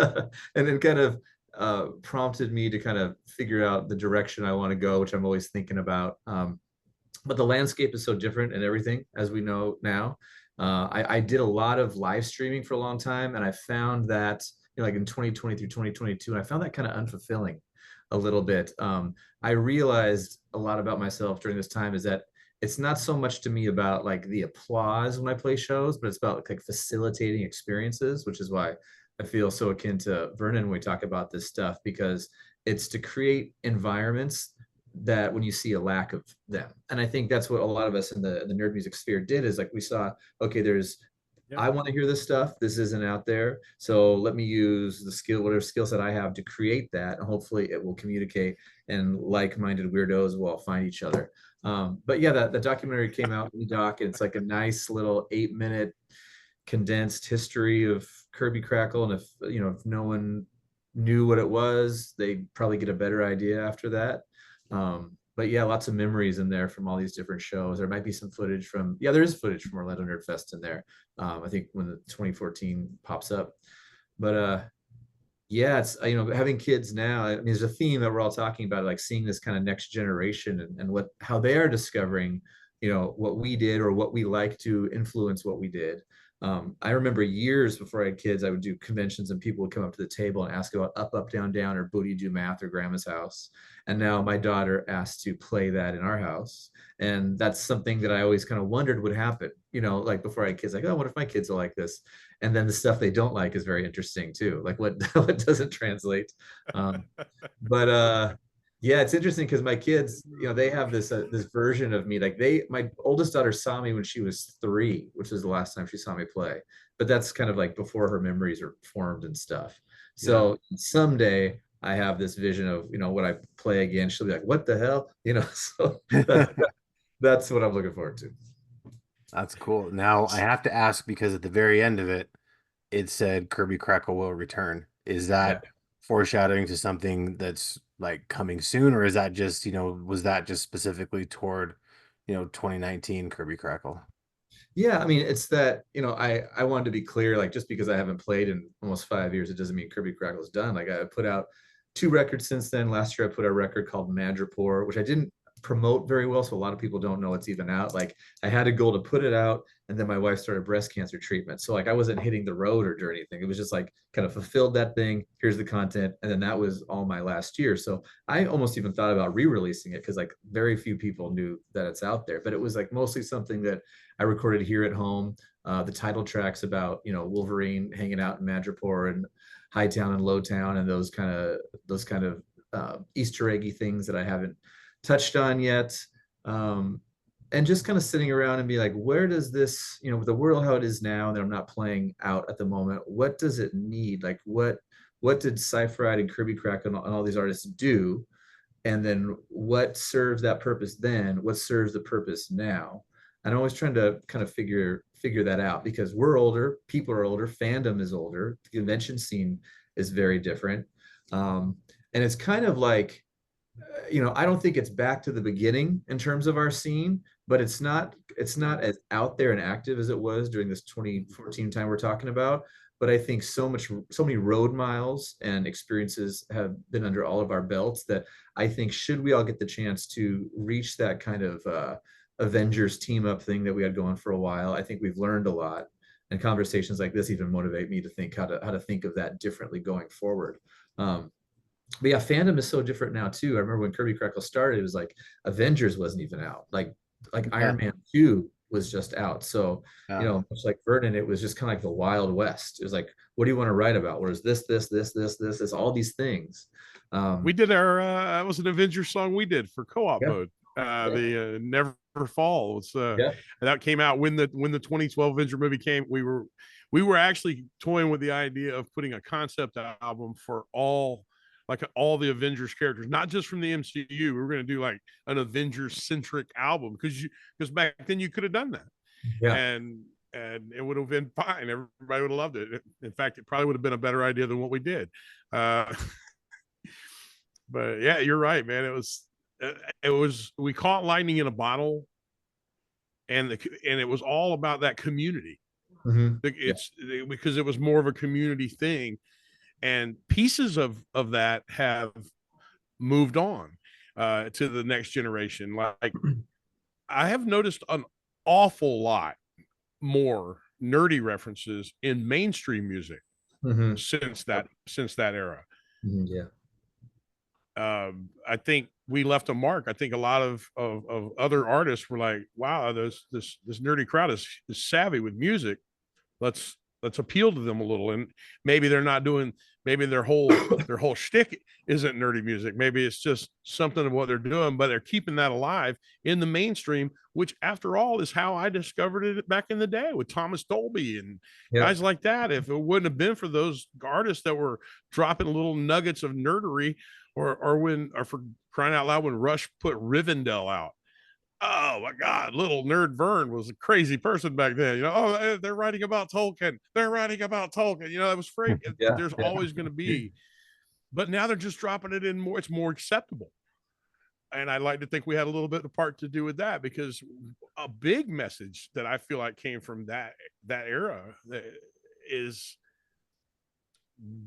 then kind of prompted me to kind of figure out the direction I want to go, which I'm always thinking about. But the landscape is so different and everything, as we know now. I did a lot of live streaming for a long time, and I found that like in 2020 through 2022, and I found that kind of unfulfilling a little bit. I realized a lot about myself during this time is that it's not so much to me about like the applause when I play shows, but it's about like facilitating experiences, which is why I feel so akin to Vernon when we talk about this stuff, because it's to create environments that when you see a lack of them. And I think that's what a lot of us in the nerd music sphere did, is like we saw, okay, there's I want to hear this stuff. This isn't out there. So let me use the skill, whatever skill set I have to create that. And hopefully it will communicate and like-minded weirdos will all find each other. But yeah, the documentary came out in the doc, and it's like a nice little 8-minute condensed history of Kirby Krackle. And if no one knew what it was, they'd probably get a better idea after that. But yeah, lots of memories in there from all these different shows. There might be some footage from, there is footage from Orlando Nerd Fest in there. I think when the 2014 pops up. But yeah, it's having kids now. I mean, there's a theme that we're all talking about, like seeing this kind of next generation and how they are discovering, what we did or what we like to influence what we did. I remember years before I had kids, I would do conventions and people would come up to the table and ask about up, up, down, down, or booty do math or grandma's house. And now my daughter asked to play that in our house. And that's something that I always kind of wondered would happen, like before I had kids, like, oh, what if my kids are like this? And then the stuff they don't like is very interesting too. Like what doesn't translate. But yeah, it's interesting because my kids, they have this version of me. Like my oldest daughter saw me when she was 3, which was the last time she saw me play. But that's kind of like before her memories are formed and stuff. So someday I have this vision of, when I play again, she'll be like, what the hell? So that's what I'm looking forward to. That's cool. Now I have to ask, because at the very end of it, it said Kirby Krackle will return. Is that foreshadowing to something that's like coming soon, or is that just, was that just specifically toward, 2019 Kirby Krackle? Yeah, I mean, it's that, I wanted to be clear, like just because I haven't played in almost 5 years, it doesn't mean Kirby Krackle is done. Like I put out 2 records since then. Last year I put out a record called Madripoor, which I didn't promote very well, so a lot of people don't know it's even out. Like I had a goal to put it out, and then my wife started breast cancer treatment, so like I wasn't hitting the road or anything. It was just like kind of fulfilled that thing. Here's the content, and then that was all my last year. So I almost even thought about re-releasing it, because like very few people knew that it's out there. But it was like mostly something that I recorded here at home. The title track's about Wolverine hanging out in Madripoor and Hightown and Lowtown, and those kind of Easter eggy things that I haven't touched on yet. And just kind of sitting around and be like, where does this, with the world how it is now, and that I'm not playing out at the moment, what does it need? Like what did Sci-Fried and Kirby Krackle and all these artists do? And then what serves that purpose then? What serves the purpose now? And I'm always trying to kind of figure that out, because we're older, people are older, fandom is older, the convention scene is very different. And it's kind of like, I don't think it's back to the beginning in terms of our scene, but it's not as out there and active as it was during this 2014 time we're talking about. But I think so many road miles and experiences have been under all of our belts that I think, should we all get the chance to reach that kind of Avengers team up thing that we had going for a while, I think we've learned a lot. And conversations like this even motivate me to think how to think of that differently going forward. But yeah, fandom is so different now too. I remember when Kirby Krackle started, it was like Avengers wasn't even out. Like Iron Man 2 was just out. So, much like Vernon, it was just kind of like the Wild West. It was like, what do you want to write about? Whereas this, all these things. We did that was an Avengers song we did for co-op mode. The Never Fall. That came out when the 2012 Avenger movie came. We were actually toying with the idea of putting a concept album for all the Avengers characters, not just from the MCU. We were going to do like an Avengers centric album, because back then you could have done that, and it would have been fine. Everybody would have loved it. In fact, it probably would have been a better idea than what we did. But yeah, you're right, man. It was we caught lightning in a bottle, and it was all about that community. It's because it was more of a community thing. And pieces of that have moved on to the next generation. Like I have noticed an awful lot more nerdy references in mainstream music since that era. I think we left a mark. I think a lot of other artists were like, wow, this nerdy crowd is savvy with music. Let's let's appeal to them a little. And maybe they're not doing, maybe their whole shtick isn't nerdy music. Maybe it's just something of what they're doing, but they're keeping that alive in the mainstream, which after all is how I discovered it back in the day with Thomas Dolby and guys like that. If it wouldn't have been for those artists that were dropping little nuggets of nerdery, or for crying out loud, when Rush put Rivendell out. Oh my God, little nerd Vern was a crazy person back then. You know, oh, they're writing about Tolkien. They're writing about Tolkien. You know, it was free. There's always going to be, but now they're just dropping it in more. It's more acceptable. And I like to think we had a little bit of part to do with that, because a big message that I feel like came from that era is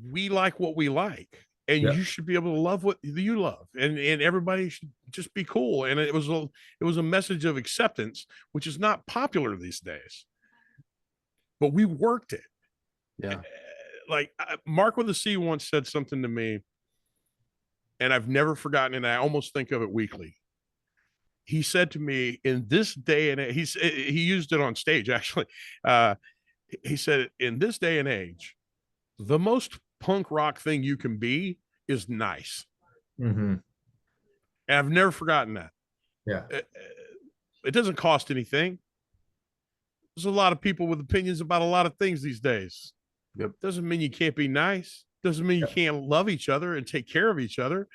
we like what we like. And you should be able to love what you love, and everybody should just be cool. And it was a message of acceptance, which is not popular these days, but we worked it. Yeah. Like Mark with a C once said something to me, and I've never forgotten it. And I almost think of it weekly. He said to me, in this day and age, he used it on stage, actually. He said, in this day and age, the most punk rock thing you can be is nice. Mm-hmm. And I've never forgotten that. Yeah. It doesn't cost anything. There's a lot of people with opinions about a lot of things these days. Yep. Doesn't mean you can't be nice. Doesn't mean you can't love each other and take care of each other.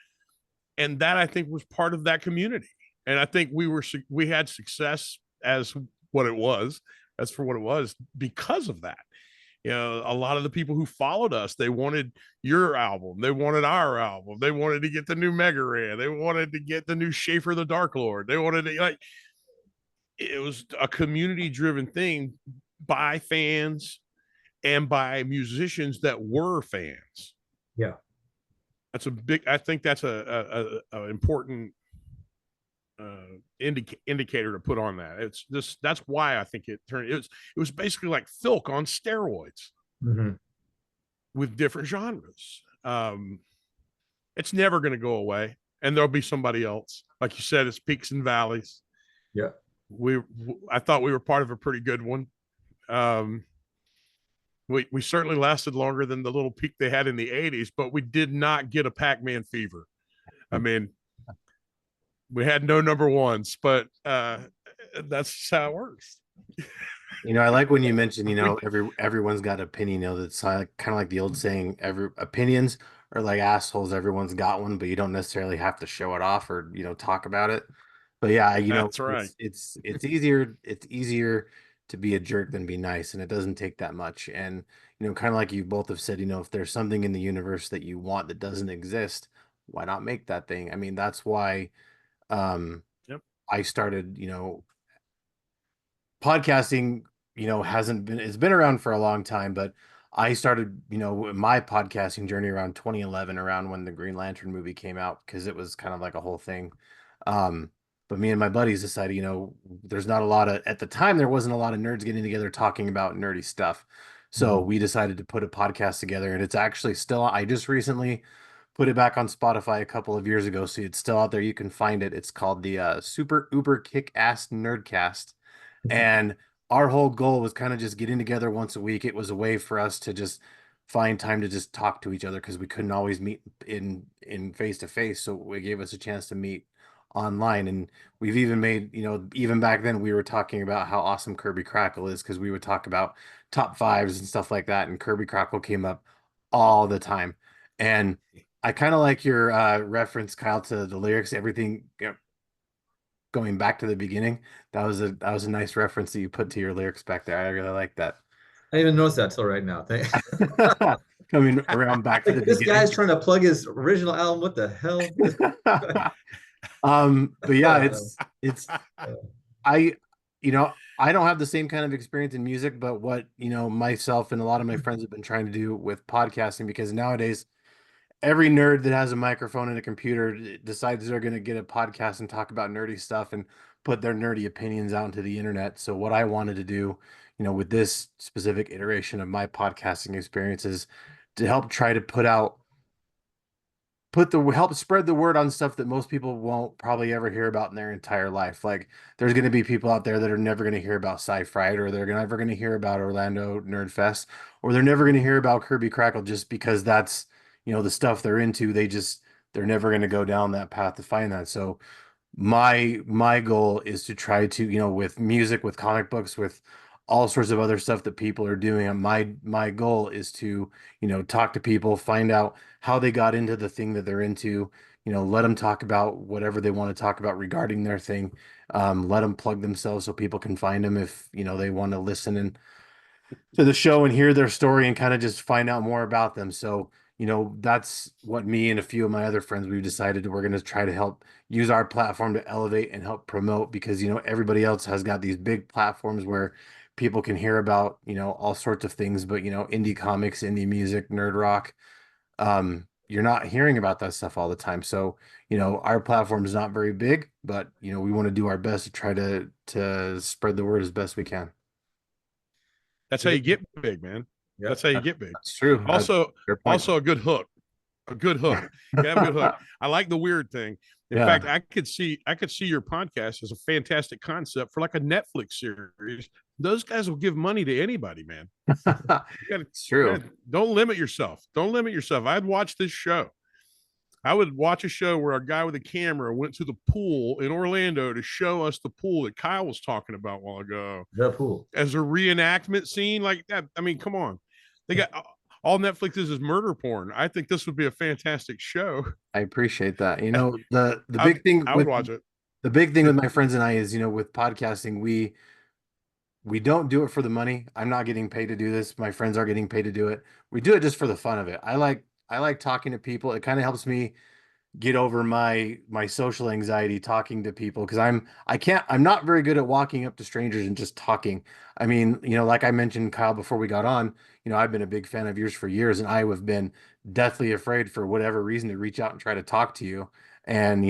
And that, I think, was part of that community. And I think we had success as what it was. That's for what it was because of that. You know, a lot of the people who followed us, they wanted your album. They wanted our album. They wanted to get the new Mega Ray. They wanted to get the new Schaefer the Dark Lord. They wanted to, like, it was a community driven thing by fans and by musicians that were fans. Yeah. That's I think that's a important indicator to put on that. It's this. That's why I think it was basically like Filk on steroids, with different genres. It's never going to go away, and there'll be somebody else. Like you said, it's peaks and valleys. Yeah, I thought we were part of a pretty good one. We certainly lasted longer than the little peak they had in the 80s, but we did not get a Pac-Man fever. I mean, we had no number ones, but that's how it works. You know, I like when you mentioned, you know, everyone's got opinion. You know, that's kind of like the old saying, every opinions are like assholes. Everyone's got one, but you don't necessarily have to show it off or, you know, talk about it. But yeah, you know, that's right. It's easier to be a jerk than be nice, and it doesn't take that much. And, you know, kind of like you both have said, you know, if there's something in the universe that you want that doesn't exist, why not make that thing? I mean, that's why I started, you know, podcasting, you know, it's been around for a long time, but I started, you know, my podcasting journey around 2011, around when the Green Lantern movie came out, because it was kind of like a whole thing. But me and my buddies decided, you know, there's not a lot of, at the time, there wasn't a lot of nerds getting together talking about nerdy stuff. So we decided to put a podcast together, and it's actually still, I just recently put it back on Spotify a couple of years ago. So it's still out there. You can find it. It's called the Super Uber Kick Ass Nerdcast. And our whole goal was kind of just getting together once a week. It was a way for us to just find time to just talk to each other, because we couldn't always meet in face to face. So it gave us a chance to meet online. And we've even made, you know, even back then we were talking about how awesome Kirby Krackle is, because we would talk about top fives and stuff like that. And Kirby Krackle came up all the time. And I kind of like your reference, Kyle, to the lyrics, everything, you know, going back to the beginning. That was a nice reference that you put to your lyrics back there. I really like that. I didn't even notice that till right now. Coming around back to the This beginning. guy's trying to plug his original album. What the hell? But yeah, it's you know, I don't have the same kind of experience in music, but what, you know, myself and a lot of my friends have been trying to do with podcasting, because nowadays every nerd that has a microphone and a computer decides they're going to get a podcast and talk about nerdy stuff and put their nerdy opinions out into the internet. So what I wanted to do, you know, with this specific iteration of my podcasting experiences, to help try to put out help spread the word on stuff that most people won't probably ever hear about in their entire life. Like there's going to be people out there that are never going to hear about Sci-Fried, or they're never going to hear about Orlando Nerd Fest, or they're never going to hear about Kirby Krackle just because that's, the stuff they're into. They're never going to go down that path to find that. So my goal is to try to, with music, with comic books, with all sorts of other stuff that people are doing. And my goal is to, talk to people, find out how they got into the thing that they're into, let them talk about whatever they want to talk about regarding their thing. Let them plug themselves so people can find them if, they want to listen and to the show and hear their story and kind of just find out more about them. So, that's what me and a few of my other friends, we've decided we're going to try to help use our platform to elevate and help promote, because, everybody else has got these big platforms where people can hear about, all sorts of things, but, indie comics, indie music, nerd rock, you're not hearing about that stuff all the time. So, our platform is not very big, but, we want to do our best to try to spread the word as best we can. That's how you get big, man. Yeah. That's how you get big. That's true. Also, Fair point. also a good hook. A good hook. You have a good hook. I like the weird thing. In Yeah. fact, I could see your podcast as a fantastic concept for like a Netflix series. Those guys will give money to anybody, man. It's true. Don't limit yourself. Don't limit yourself. I'd watch this show. I would watch a show where a guy with a camera went to the pool in Orlando to show us the pool that Kyle was talking about a while ago. The pool. As a reenactment scene like that. I mean, come on. They got all Netflix is murder porn. I think this would be a fantastic show. I appreciate that. The big thing I would watch it. The big thing with my friends and I is, with podcasting, we don't do it for the money. I'm not getting paid to do this. My friends are getting paid to do it. We do it just for the fun of it. I like talking to people. It kind of helps me get over my social anxiety talking to people, because I'm not very good at walking up to strangers and just talking. I mean, like I mentioned, Kyle, before we got on, I've been a big fan of yours for years, and I have been deathly afraid for whatever reason to reach out and try to talk to you. And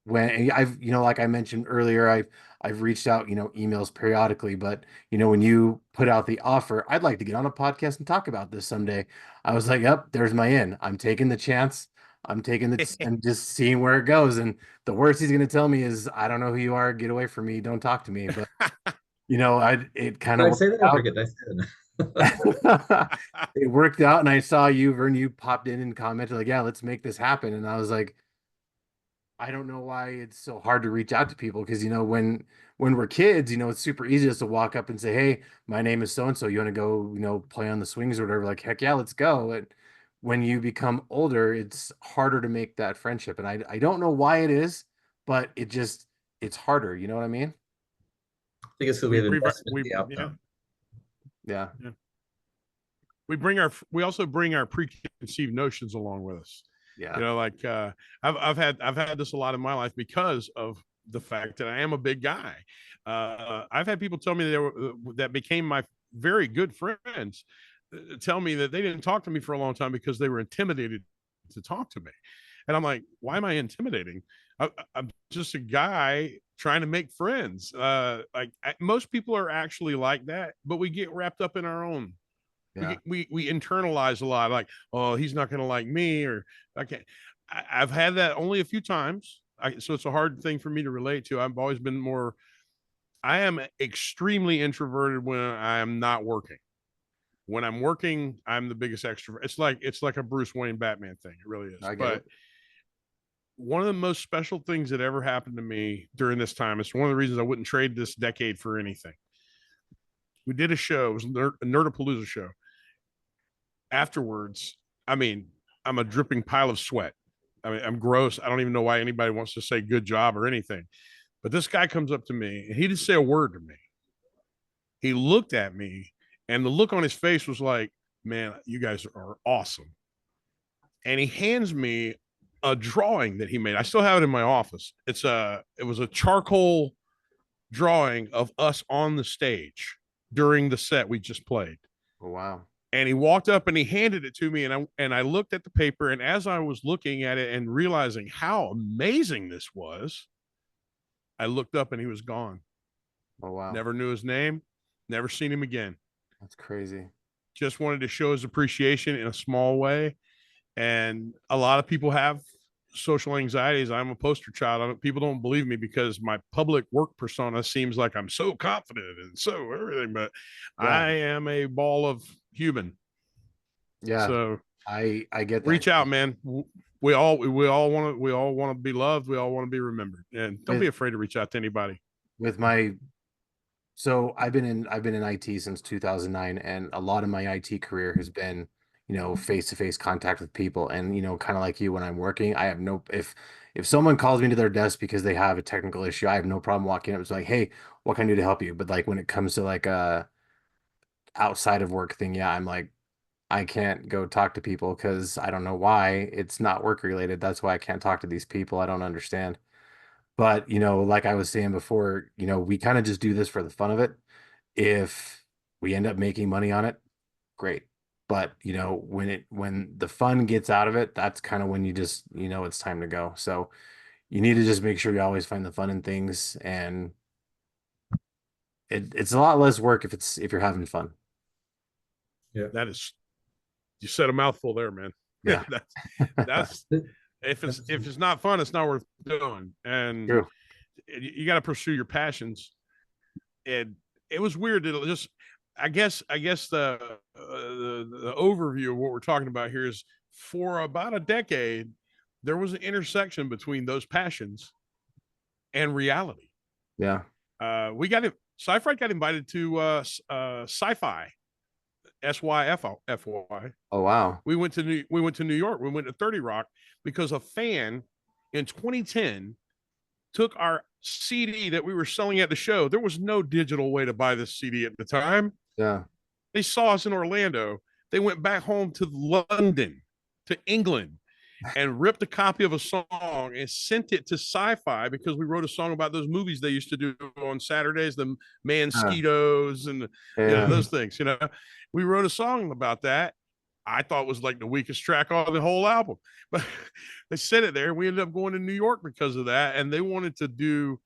when I've, like I mentioned earlier, I've reached out, emails periodically, but when you put out the offer, I'd like to get on a podcast and talk about this someday. I was like, yep, there's my in. I'm taking the chance. I'm taking the and just seeing where it goes. And the worst he's going to tell me is, I don't know who you are. Get away from me. Don't talk to me. But it kind of I say that I forget. I say that. It worked out, and I saw you, Vern. You popped in and commented like, "Yeah, let's make this happen." And I was like, I don't know why it's so hard to reach out to people, because when we're kids, it's super easy just to walk up and say, "Hey, my name is so and so. You want to go, play on the swings or whatever?" Like, heck yeah, let's go. And when you become older, it's harder to make that friendship, and I don't know why it is, but it's harder. You know what I mean? I think it's because we have investment in the outcome. Yeah. We also bring our preconceived notions along with us. Yeah. Like I've had this a lot in my life because of the fact that I am a big guy. I've had people tell me that became my very good friends tell me that they didn't talk to me for a long time because they were intimidated to talk to me. And I'm like, why am I intimidating? I'm just a guy trying to make friends. Most people are actually like that, but we get wrapped up in our own. Yeah. We internalize a lot, like, oh, he's not going to like me, or okay. I've had that only a few times, so it's a hard thing for me to relate to. I've always been more. I am extremely introverted when I am not working. When I'm working, I'm the biggest extrovert. It's like a Bruce Wayne Batman thing. It really is. But one of the most special things that ever happened to me during this time, it's one of the reasons I wouldn't trade this decade for anything. We did a show. It was a Nerdapalooza show. Afterwards, I mean, I'm a dripping pile of sweat. I mean, I'm gross. I don't even know why anybody wants to say good job or anything. But this guy comes up to me, and he didn't say a word to me. He looked at me, and the look on his face was like, man, you guys are awesome. And he hands me a drawing that he made. I still have it in my office. It was a charcoal drawing of us on the stage during the set we just played. Oh, wow. And he walked up and he handed it to me, and I looked at the paper, and as I was looking at it and realizing how amazing this was, I looked up and he was gone. Oh, wow. Never knew his name, never seen him again. That's crazy. Just wanted to show his appreciation in a small way. And a lot of people have social anxieties. I'm a poster child. People don't believe me because my public work persona seems like I'm so confident and so everything, but Yeah. I am a ball of human. Yeah. So I get that. reach out, man. We all want to be loved. We all want to be remembered, and don't be afraid to reach out to anybody. With my So I've been in IT since 2009, and a lot of my IT career has been, face-to-face contact with people. And, kind of like you, when I'm working, I have no if someone calls me to their desk because they have a technical issue, I have no problem walking up. It's like, hey, what can I do to help you? But like when it comes to like a outside of work thing, yeah, I'm like, I can't go talk to people because I don't know why. It's not work related. That's why I can't talk to these people. I don't understand. But, like I was saying before, we kind of just do this for the fun of it. If we end up making money on it, great. But, when the fun gets out of it, that's kind of when you just, it's time to go. So you need to just make sure you always find the fun in things, and it's a lot less work if you're having fun. Yeah. That is, you said a mouthful there, man. Yeah. that's if it's not fun, it's not worth doing. And True. you got to pursue your passions. And it was weird to just, I guess the overview of what we're talking about here is, for about a decade, there was an intersection between those passions and reality. Yeah. We got it. Sci-Fried got invited to Sci-Fi, SYFY. Oh, wow. We went to New York. We went to 30 Rock because a fan in 2010 took our CD that we were selling at the show. There was no digital way to buy this CD at the time. Yeah. They saw us in Orlando. They went back home to London, to England, and ripped a copy of a song and sent it to Sci-Fi because we wrote a song about those movies they used to do on Saturdays, the Mansquitoes and Yeah. those things. We wrote a song about that. I thought it was like the weakest track on the whole album, but they sent it there. We ended up going to New York because of that, and they wanted to do.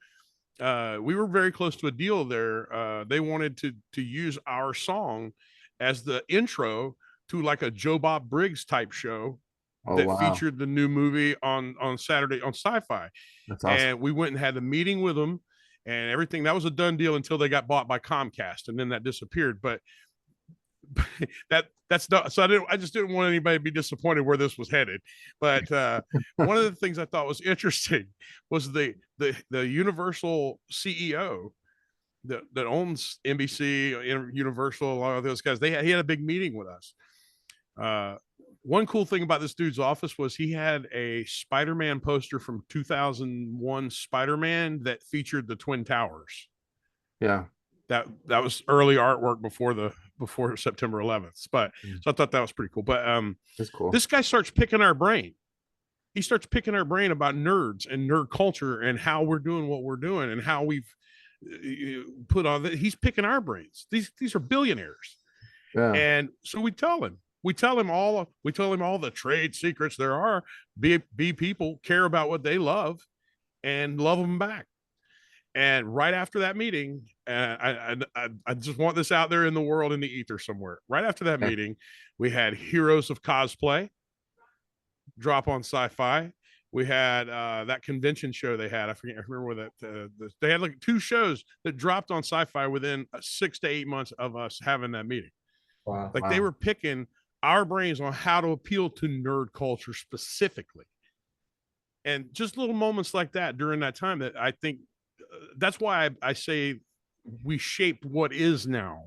We were very close to a deal there. They wanted to use our song as the intro to like a Joe Bob Briggs type show Oh, that wow. featured the new movie on Saturday on Sci-Fi. That's awesome. And we went and had a meeting with them and everything. That was a done deal until they got bought by Comcast, and then that disappeared. But that's not, so I just didn't want anybody to be disappointed where this was headed. But one of the things I thought was interesting was the Universal CEO that owns NBC, Universal, a lot of those guys. He had a big meeting with us. One cool thing about this dude's office was he had a Spider-Man poster from 2001 Spider-Man that featured the Twin Towers. Yeah. That was early artwork before September 11th. But so I thought that was pretty cool. But That's cool. This guy starts picking our brain. He starts picking our brain about nerds and nerd culture and how we're doing what we're doing and how we've put on that. He's picking our brains. These are billionaires. Yeah. And so we tell him all the trade secrets there are. Be people, care about what they love, and love them back. And right after that meeting, I just want this out there in the world, in the ether somewhere. Right after that meeting, we had Heroes of Cosplay drop on Sci-Fi. We had that convention show they had. I remember where that they had like 2 shows that dropped on Sci-Fi within 6 to 8 months of us having that meeting. Wow. Like they were picking our brains on how to appeal to nerd culture specifically. And just little moments like that during that time that I think that's why I say we shaped what is now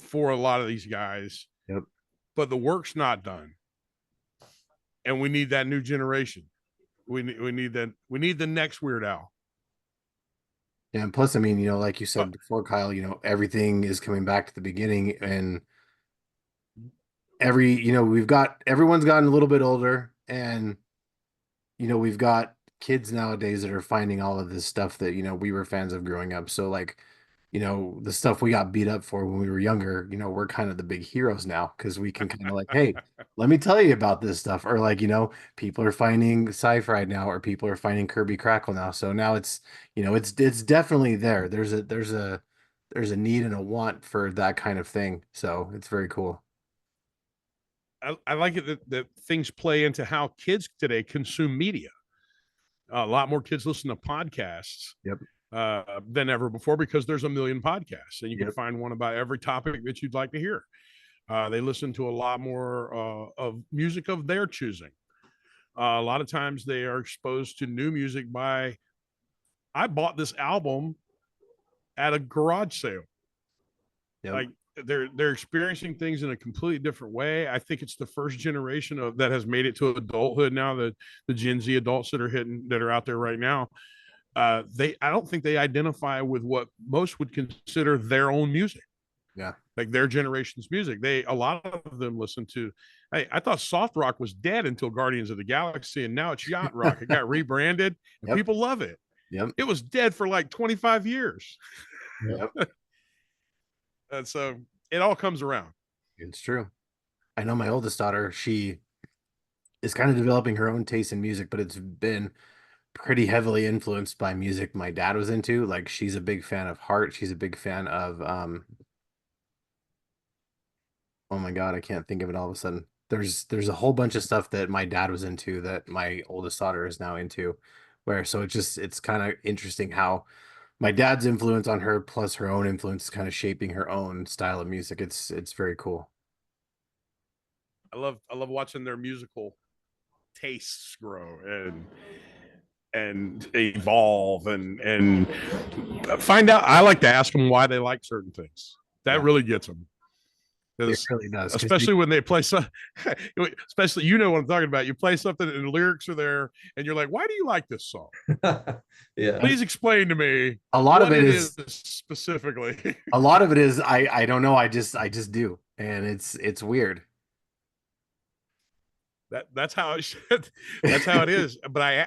for a lot of these guys. Yep. But the work's not done. And we need that new generation. We need the next Weird Al. Yeah, and plus, I mean, like you said before, Kyle, everything is coming back to the beginning, and everyone's gotten a little bit older, and we've got kids nowadays that are finding all of this stuff that we were fans of growing up. So like, the stuff we got beat up for when we were younger, we're kind of the big heroes now because we can kind of like, hey, let me tell you about this stuff. Or like, people are finding Sci-Fried now, or people are finding Kirby Krackle now. So now it's definitely there. There's a need and a want for that kind of thing. So it's very cool. I like it that things play into how kids today consume media. A lot more kids listen to podcasts Yep. Than ever before, because there's a million podcasts and you can Yep. find one about every topic that you'd like to hear. They listen to a lot more of music of their choosing. A lot of times they are exposed to new music by, I bought this album at a garage sale. Yep. Like they're experiencing things in a completely different way. I think it's the first generation of that has made it to adulthood now. The Gen Z adults that are out there right now. I don't think they identify with what most would consider their own music. Yeah. Like their generation's music. A lot of them listen to, I thought soft rock was dead until Guardians of the Galaxy, and now it's yacht rock. It got rebranded and Yep. people love it. Yep. It was dead for like 25 years. Yep. And so it all comes around. It's true. I know my oldest daughter, she is kind of developing her own taste in music, but it's been pretty heavily influenced by music my dad was into. Like she's a big fan of Heart. She's a big fan of oh my God, I can't think of it all of a sudden. There's a whole bunch of stuff that my dad was into that my oldest daughter is now into, where so it's kind of interesting how my dad's influence on her plus her own influence is kind of shaping her own style of music. It's very cool. I love watching their musical tastes grow and evolve and find out. I like to ask them why they like certain things. That really gets them. It really does, especially when they play some, especially, you know what I'm talking about. You play something and the lyrics are there and you're like, why do you like this song? Yeah. Please explain to me. A lot of it is specifically. A lot of it is I don't know. I just do. And it's weird. That's how it should, that's how it is. But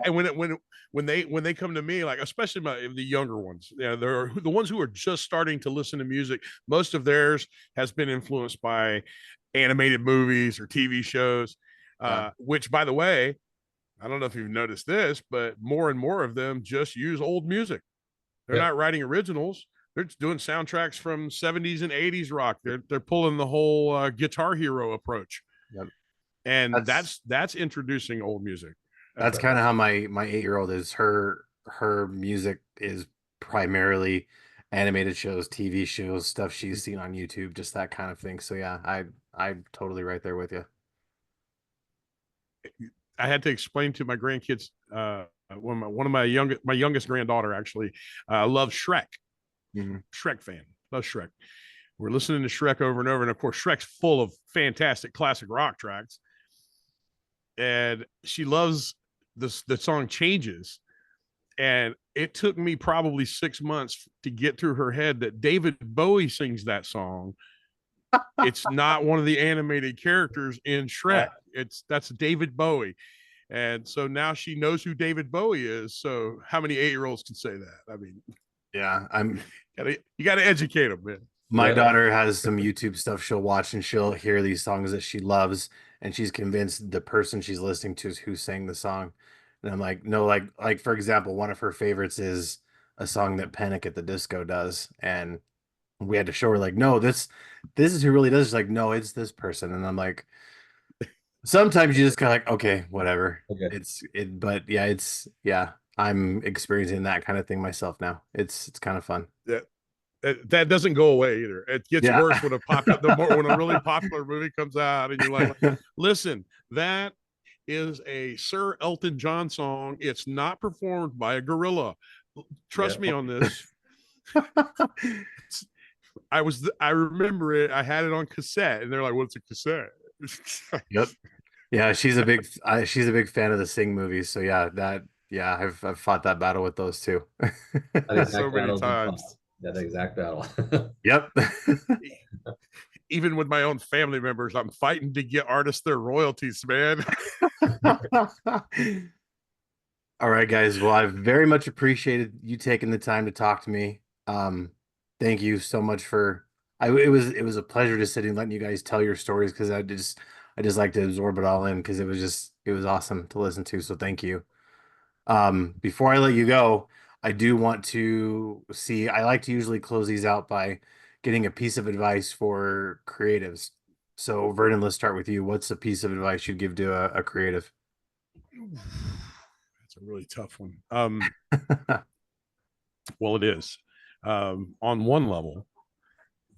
when they come to me, like especially the younger ones, yeah, they're the ones who are just starting to listen to music. Most of theirs has been influenced by animated movies or TV shows, which, by the way, I don't know if you've noticed this, but more and more of them just use old music. They're not writing originals. They're just doing soundtracks from 70s and 80s rock. They're pulling the whole Guitar Hero approach. Yep. And that's introducing old music. That's kind of how my 8-year-old is. Her music is primarily animated shows, TV shows, stuff she's seen on YouTube, just that kind of thing. So yeah, I'm totally right there with you. I had to explain to my grandkids, one of my youngest granddaughter actually loves Shrek. Mm-hmm. Shrek fan, loves Shrek. We're listening to Shrek over and over, and of course Shrek's full of fantastic classic rock tracks. And she loves the song Changes. And it took me probably 6 months to get through her head that David Bowie sings that song. It's not one of the animated characters in Shrek. That's David Bowie. And so now she knows who David Bowie is. So how many 8-year-olds can say that? I mean, yeah, you got to educate them, man. My daughter has some YouTube stuff she'll watch, and she'll hear these songs that she loves, and she's convinced the person she's listening to is who sang the song. And I'm like, no, like for example, one of her favorites is a song that Panic at the Disco does, and we had to show her like, no, this is who really does. She's like, no, it's this person, and I'm like, sometimes you just kind of like, okay, whatever. Okay. But yeah, I'm experiencing that kind of thing myself now. It's kind of fun. Yeah. That doesn't go away either. It gets worse when when a really popular movie comes out and you're like, listen, that is a Sir Elton John song. It's not performed by a gorilla. Trust me on this. I remember it. I had it on cassette, and they're like, "What's a cassette?" Yep. Yeah, she's a big fan of the Sing movies. So yeah, I've fought that battle with those too. So many times. That exact battle. Yep. Even with my own family members, I'm fighting to get artists their royalties, man. All right, guys. Well, I've very much appreciated you taking the time to talk to me. Thank you so much it was a pleasure just sitting, letting you guys tell your stories, because I just like to absorb it all in, because it was awesome to listen to. So thank you. Before I let you go, I do want to I like to usually close these out by getting a piece of advice for creatives. So Vernon, let's start with you. What's a piece of advice you'd give to a creative? That's a really tough one. Well, it is. On one level,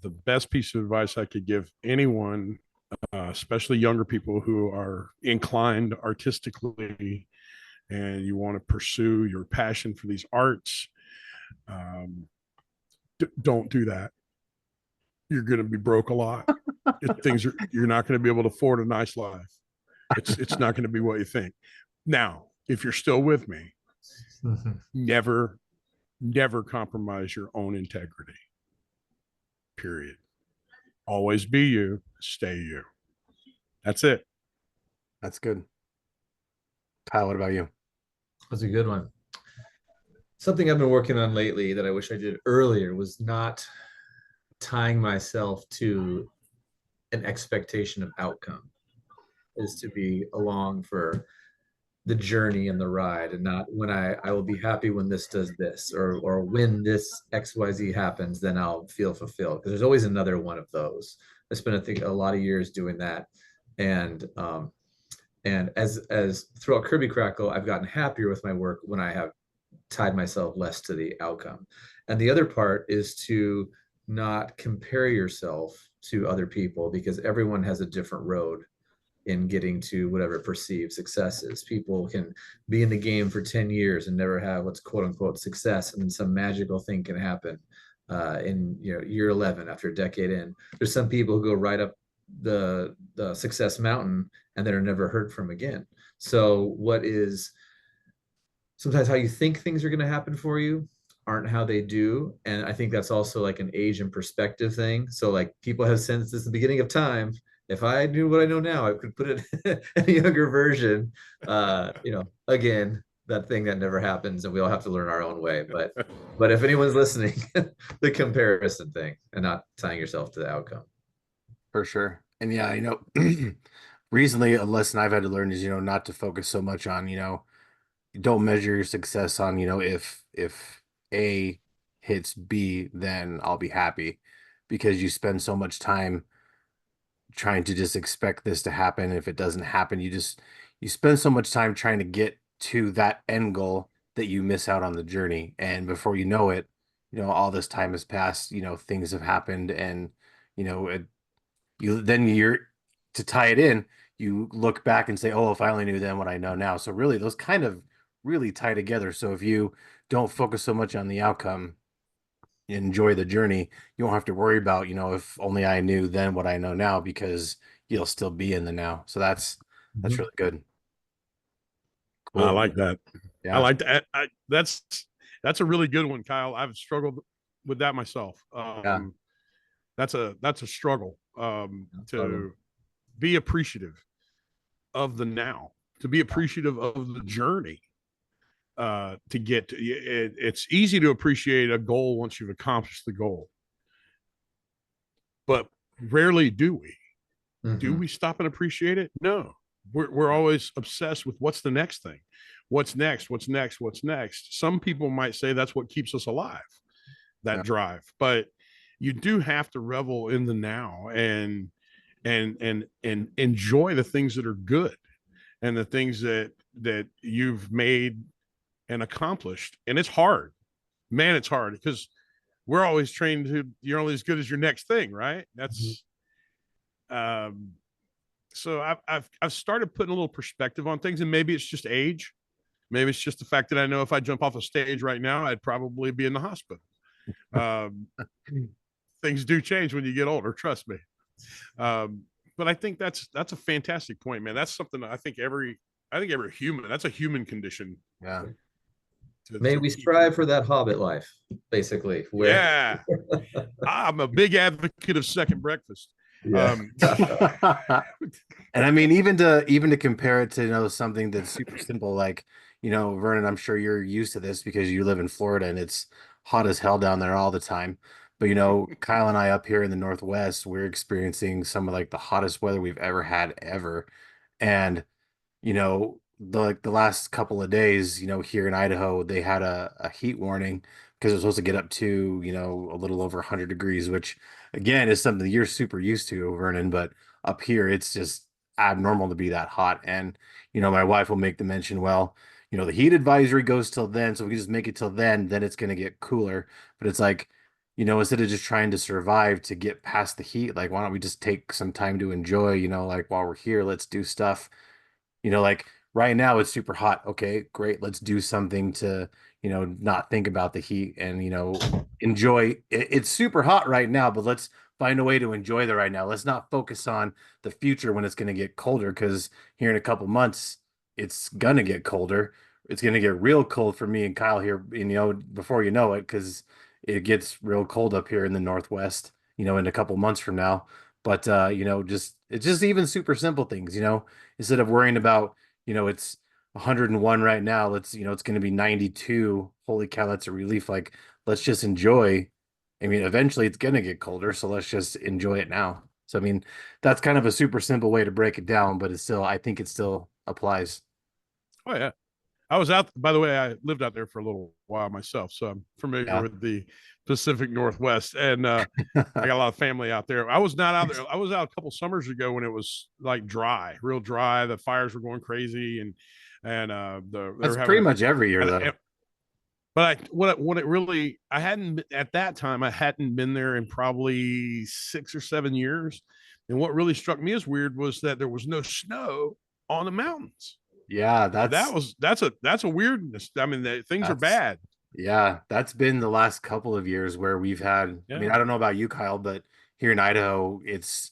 the best piece of advice I could give anyone, especially younger people who are inclined artistically and you want to pursue your passion for these arts, um, don't do that. You're going to be broke a lot. You're not going to be able to afford a nice life. It's not going to be what you think. Now, if you're still with me, never compromise your own integrity. Period. Always be you, stay you. That's it. That's good. Kyle, what about you? That's a good one. Something I've been working on lately that I wish I did earlier was not tying myself to an expectation of outcome, is to be along for the journey and the ride, and not when I will be happy when this does this, or when this XYZ happens, then I'll feel fulfilled, because there's always another one of those. I spent, I think, a lot of years doing that. And as throughout Kirby Krackle, I've gotten happier with my work when I have tied myself less to the outcome. And the other part is to not compare yourself to other people, because everyone has a different road in getting to whatever perceived success is. People can be in the game for 10 years and never have what's quote unquote success, and some magical thing can happen in year 11 after a decade in. There's some people who go right up the success mountain and then are never heard from again. So what is sometimes how you think things are going to happen for you aren't how they do. And I think that's also like an age and perspective thing. So like people have sensed this at the beginning of time. If I knew what I know now, I could put it in a younger version. Again, that thing that never happens, and we all have to learn our own way. But if anyone's listening, the comparison thing and not tying yourself to the outcome. For sure. And yeah, recently a lesson I've had to learn is, not to focus so much on, don't measure your success on, if A hits B, then I'll be happy, because you spend so much time trying to just expect this to happen. If it doesn't happen, you spend so much time trying to get to that end goal that you miss out on the journey. And before you know it, all this time has passed, things have happened, and you're to tie it in, you look back and say, oh, if I only knew then what I know now. So really those kind of really tie together. So if you don't focus so much on the outcome, enjoy the journey, you won't have to worry about, if only I knew then what I know now, because you'll still be in the now. So that's really good. Cool. I Cool. like that. Yeah. I like that. That's a really good one, Kyle. I've struggled with that myself. Yeah. That's a struggle, to be appreciative of the now, to be appreciative of the journey, to get to it. It's easy to appreciate a goal once you've accomplished the goal, but rarely do we. Do we stop and appreciate it? No. We're always obsessed with what's the next thing, what's next. Some people might say that's what keeps us alive, that drive, but you do have to revel in the now, and enjoy the things that are good, and the things that you've made and accomplished. And it's hard, man. It's hard because we're always trained to, you're only as good as your next thing, right? That's so I've started putting a little perspective on things, and maybe it's just age. Maybe it's just the fact that I know if I jump off a stage right now, I'd probably be in the hospital. Things do change when you get older, trust me. But I think that's a fantastic point, man. That's something I think every human, that's a human condition. Yeah. May we strive for that hobbit life, basically. Yeah. I'm a big advocate of second breakfast. Yeah. And I mean, even to compare it to, something that's super simple, like, Vernon, I'm sure you're used to this because you live in Florida and it's hot as hell down there all the time. But, Kyle and I up here in the Northwest, we're experiencing some of like the hottest weather we've ever had ever. And, the last couple of days, here in Idaho, they had a heat warning because it was supposed to get up to, a little over 100 degrees, which again, is something that you're super used to, Vernon, but up here it's just abnormal to be that hot. And, my wife will make the mention, well, the heat advisory goes till then, so if we can just make it till then it's gonna get cooler. But it's like, instead of just trying to survive to get past the heat, like why don't we just take some time to enjoy, like while we're here, let's do stuff. Like right now it's super hot. Okay, great. Let's do something to, not think about the heat and, enjoy It's super hot right now, but let's find a way to enjoy the right now. Let's not focus on the future when it's going to get colder, because here in a couple months, it's going to get colder. It's going to get real cold for me and Kyle here, before you know it, because it gets real cold up here in the Northwest, in a couple months from now. But it's just even super simple things, instead of worrying about, it's 101 right now, it's going to be 92. Holy cow, that's a relief. Like, let's just enjoy. I mean, eventually it's going to get colder, so let's just enjoy it now. So, I mean, that's kind of a super simple way to break it down, but I think it still applies. Oh yeah. I was out, by the way, I lived out there for a little while myself, so I'm familiar Yeah. with the Pacific Northwest, and I got a lot of family out there. I was not out there. I was out a couple summers ago when it was like dry, real dry. The fires were going crazy, and they That's were pretty having. much every year, though. But what it really, I hadn't at that time, I hadn't been there in probably 6 or 7 years, and what really struck me as weird was that there was no snow on the mountains. Yeah, That's a weirdness. I mean, things are that's bad. yeah, that's been the last couple of years where we've had, I Yeah. mean, I don't know about you, Kyle, but here in Idaho, it's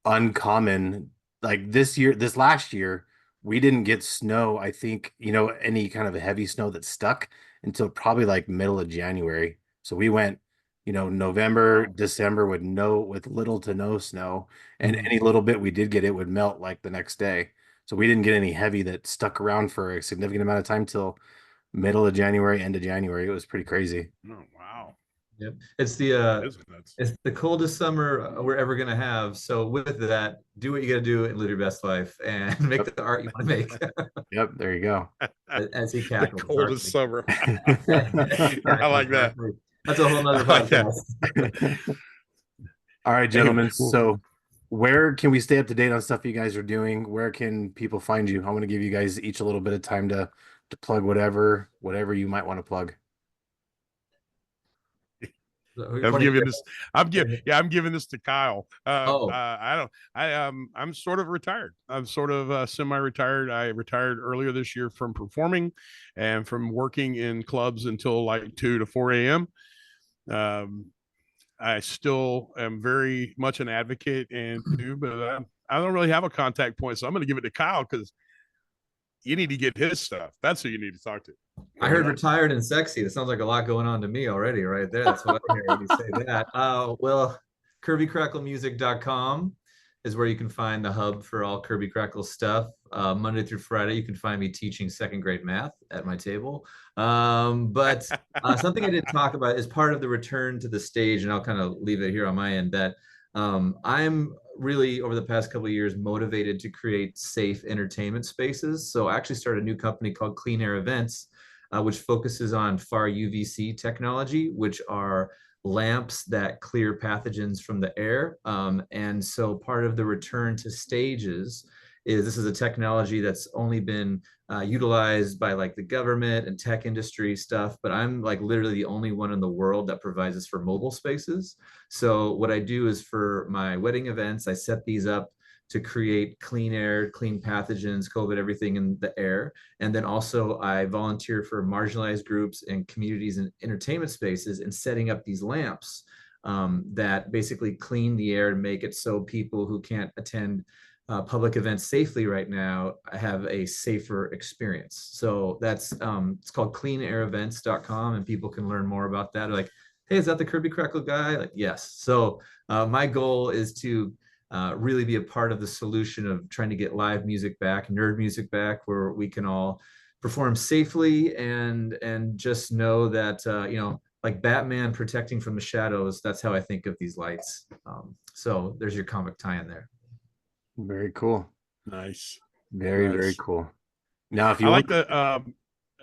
uncommon. Like this last year, we didn't get snow, I think, any kind of a heavy snow that stuck until probably like middle of January. So we went, November, December with little to no snow. And Mhm. any little bit we did get, it would melt like the next day. So we didn't get any heavy that stuck around for a significant amount of time till middle of January, end of January. It was pretty crazy. Oh wow. Yep. That is nuts. It's the coldest summer we're ever gonna have. So with that, do what you gotta do and live your best life and make Yep. the art you want to make. Yep, there you go. As he The cackles. coldest summer. I Cackles, like that. exactly. That's a whole nother I like that. podcast. All right, Hey, gentlemen. well, So, where can we stay up to date on stuff you guys are doing? Where can people find you? I'm going to give you guys each a little bit of time to plug whatever you might want to plug. I'm What do you giving this. I'm giving this to Kyle. Oh, I don't. I'm sort of retired. I'm sort of semi-retired. I retired earlier this year from performing, and from working in clubs until like 2 to 4 a.m. Um, I still am very much an advocate and do, but I don't really have a contact point, so I'm going to give it to Kyle because you need to get his stuff. That's who you need to talk to. I heard retired and sexy. That sounds like a lot going on to me already, right there. That's what I hear when you say that. Well, KirbyCrackleMusic.com is where you can find the hub for all Kirby Crackle stuff. Monday through Friday, you can find me teaching second grade math at my table. But something I didn't talk about is part of the return to the stage, and I'll kind of leave it here on my end, that I'm really, over the past couple of years, motivated to create safe entertainment spaces. So I actually started a new company called Clean Air Events, which focuses on far UVC technology, which are lamps that clear pathogens from the air. And so part of the return to stages is this is a technology that's only been utilized by like the government and tech industry stuff, but I'm like literally the only one in the world that provides this for mobile spaces. So what I do is for my wedding events, I set these up to create clean air, clean pathogens, COVID, everything in the air. And then also I volunteer for marginalized groups and communities and entertainment spaces in setting up these lamps that basically clean the air and make it so people who can't attend public events safely right now have a safer experience. So that's it's called cleanairevents.com, and people can learn more about that. They're like, hey, is that the Kirby Crackle guy? Like, yes. So my goal is to really be a part of the solution of trying to get live music back, nerd music back, where we can all perform safely and just know that like Batman protecting from the shadows. That's how I think of these lights. So there's your comic tie-in there. Very cool. Nice. Very, very cool. Now, if I you like want, that.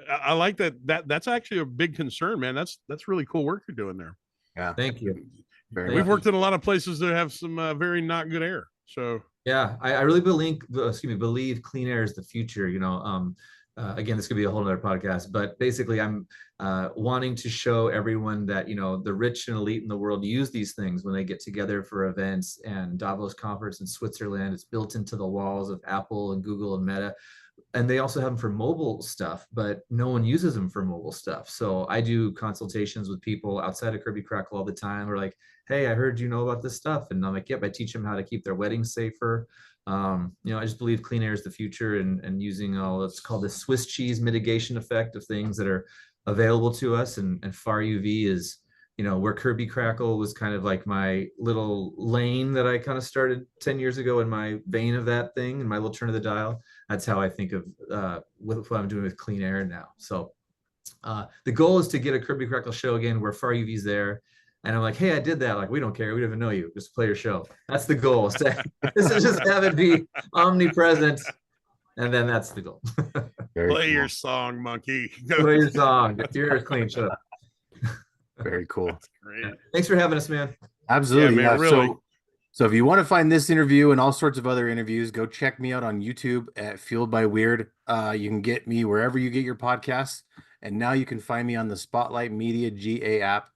I like that's actually a big concern, man. That's really cool work you're doing there. yeah, Thank you. Very We've much. worked in a lot of places that have some very not good air. So Yeah, I really believe clean air is the future. Again, this could be a whole nother podcast, but basically I'm wanting to show everyone that, the rich and elite in the world use these things when they get together for events, and Davos conference in Switzerland. It's built into the walls of Apple and Google and Meta. And they also have them for mobile stuff, but no one uses them for mobile stuff. So I do consultations with people outside of Kirby Krackle all the time. We're like, hey, I heard you know about this stuff. And I'm like, yep, I teach them how to keep their weddings safer. I just believe clean air is the future, and using all that's called the Swiss cheese mitigation effect of things that are available to us. And far UV is, where Kirby Krackle was kind of like my little lane that I kind of started 10 years ago in my vein of that thing, and my little turn of the dial. That's how I think of what I'm doing with clean air now. So the goal is to get a Kirby Krackle show again where far UV's there. And I'm like, hey, I did that. Like, we don't care. We don't even know you. Just play your show. That's the goal. This is just have it be omnipresent. And then that's the goal. play your song, monkey. Play your song. If your air is clean, shut up. Very cool. That's great. Thanks for having us, man. Absolutely. Yeah, man, really. So if you want to find this interview and all sorts of other interviews, go check me out on YouTube at Fueled by Weird. You can get me wherever you get your podcasts. And now you can find me on the Spotlight Media GA app.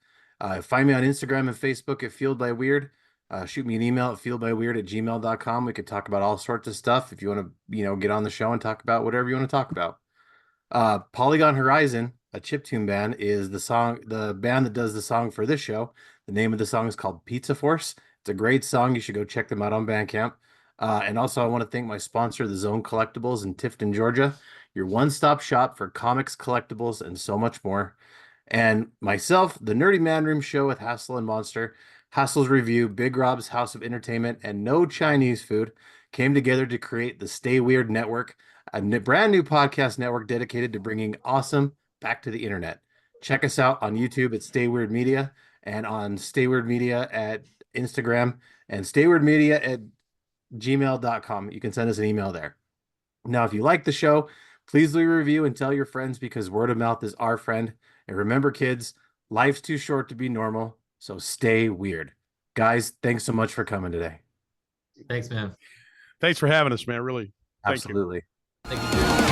Find me on Instagram and Facebook at Fueled by Weird. Shoot me an email at fueledbyweird@gmail.com. We could talk about all sorts of stuff if you want to, get on the show and talk about whatever you want to talk about. Polygon Horizon, a chiptune band, is the band that does the song for this show. The name of the song is called Pizza Force. It's a great song. You should go check them out on Bandcamp. And also I want to thank my sponsor, The Zone Collectibles in Tifton, Georgia, your one-stop shop for comics, collectibles, and so much more. And myself, the Nerdy Man Room Show with Hassel and Monster, Hassel's Review, Big Rob's House of Entertainment, and No Chinese Food came together to create the Stay Weird Network, a brand new podcast network dedicated to bringing awesome back to the internet. Check us out on YouTube at Stay Weird Media, and on Stay Weird Media at Instagram, and stayweirdmedia@gmail.com. You can send us an email there. Now, if you like the show, please leave a review and tell your friends, because word of mouth is our friend. And remember, kids, life's too short to be normal, so stay weird. Guys, thanks so much for coming today. Thanks, man. Thanks for having us, man. Really. Absolutely. Thank you.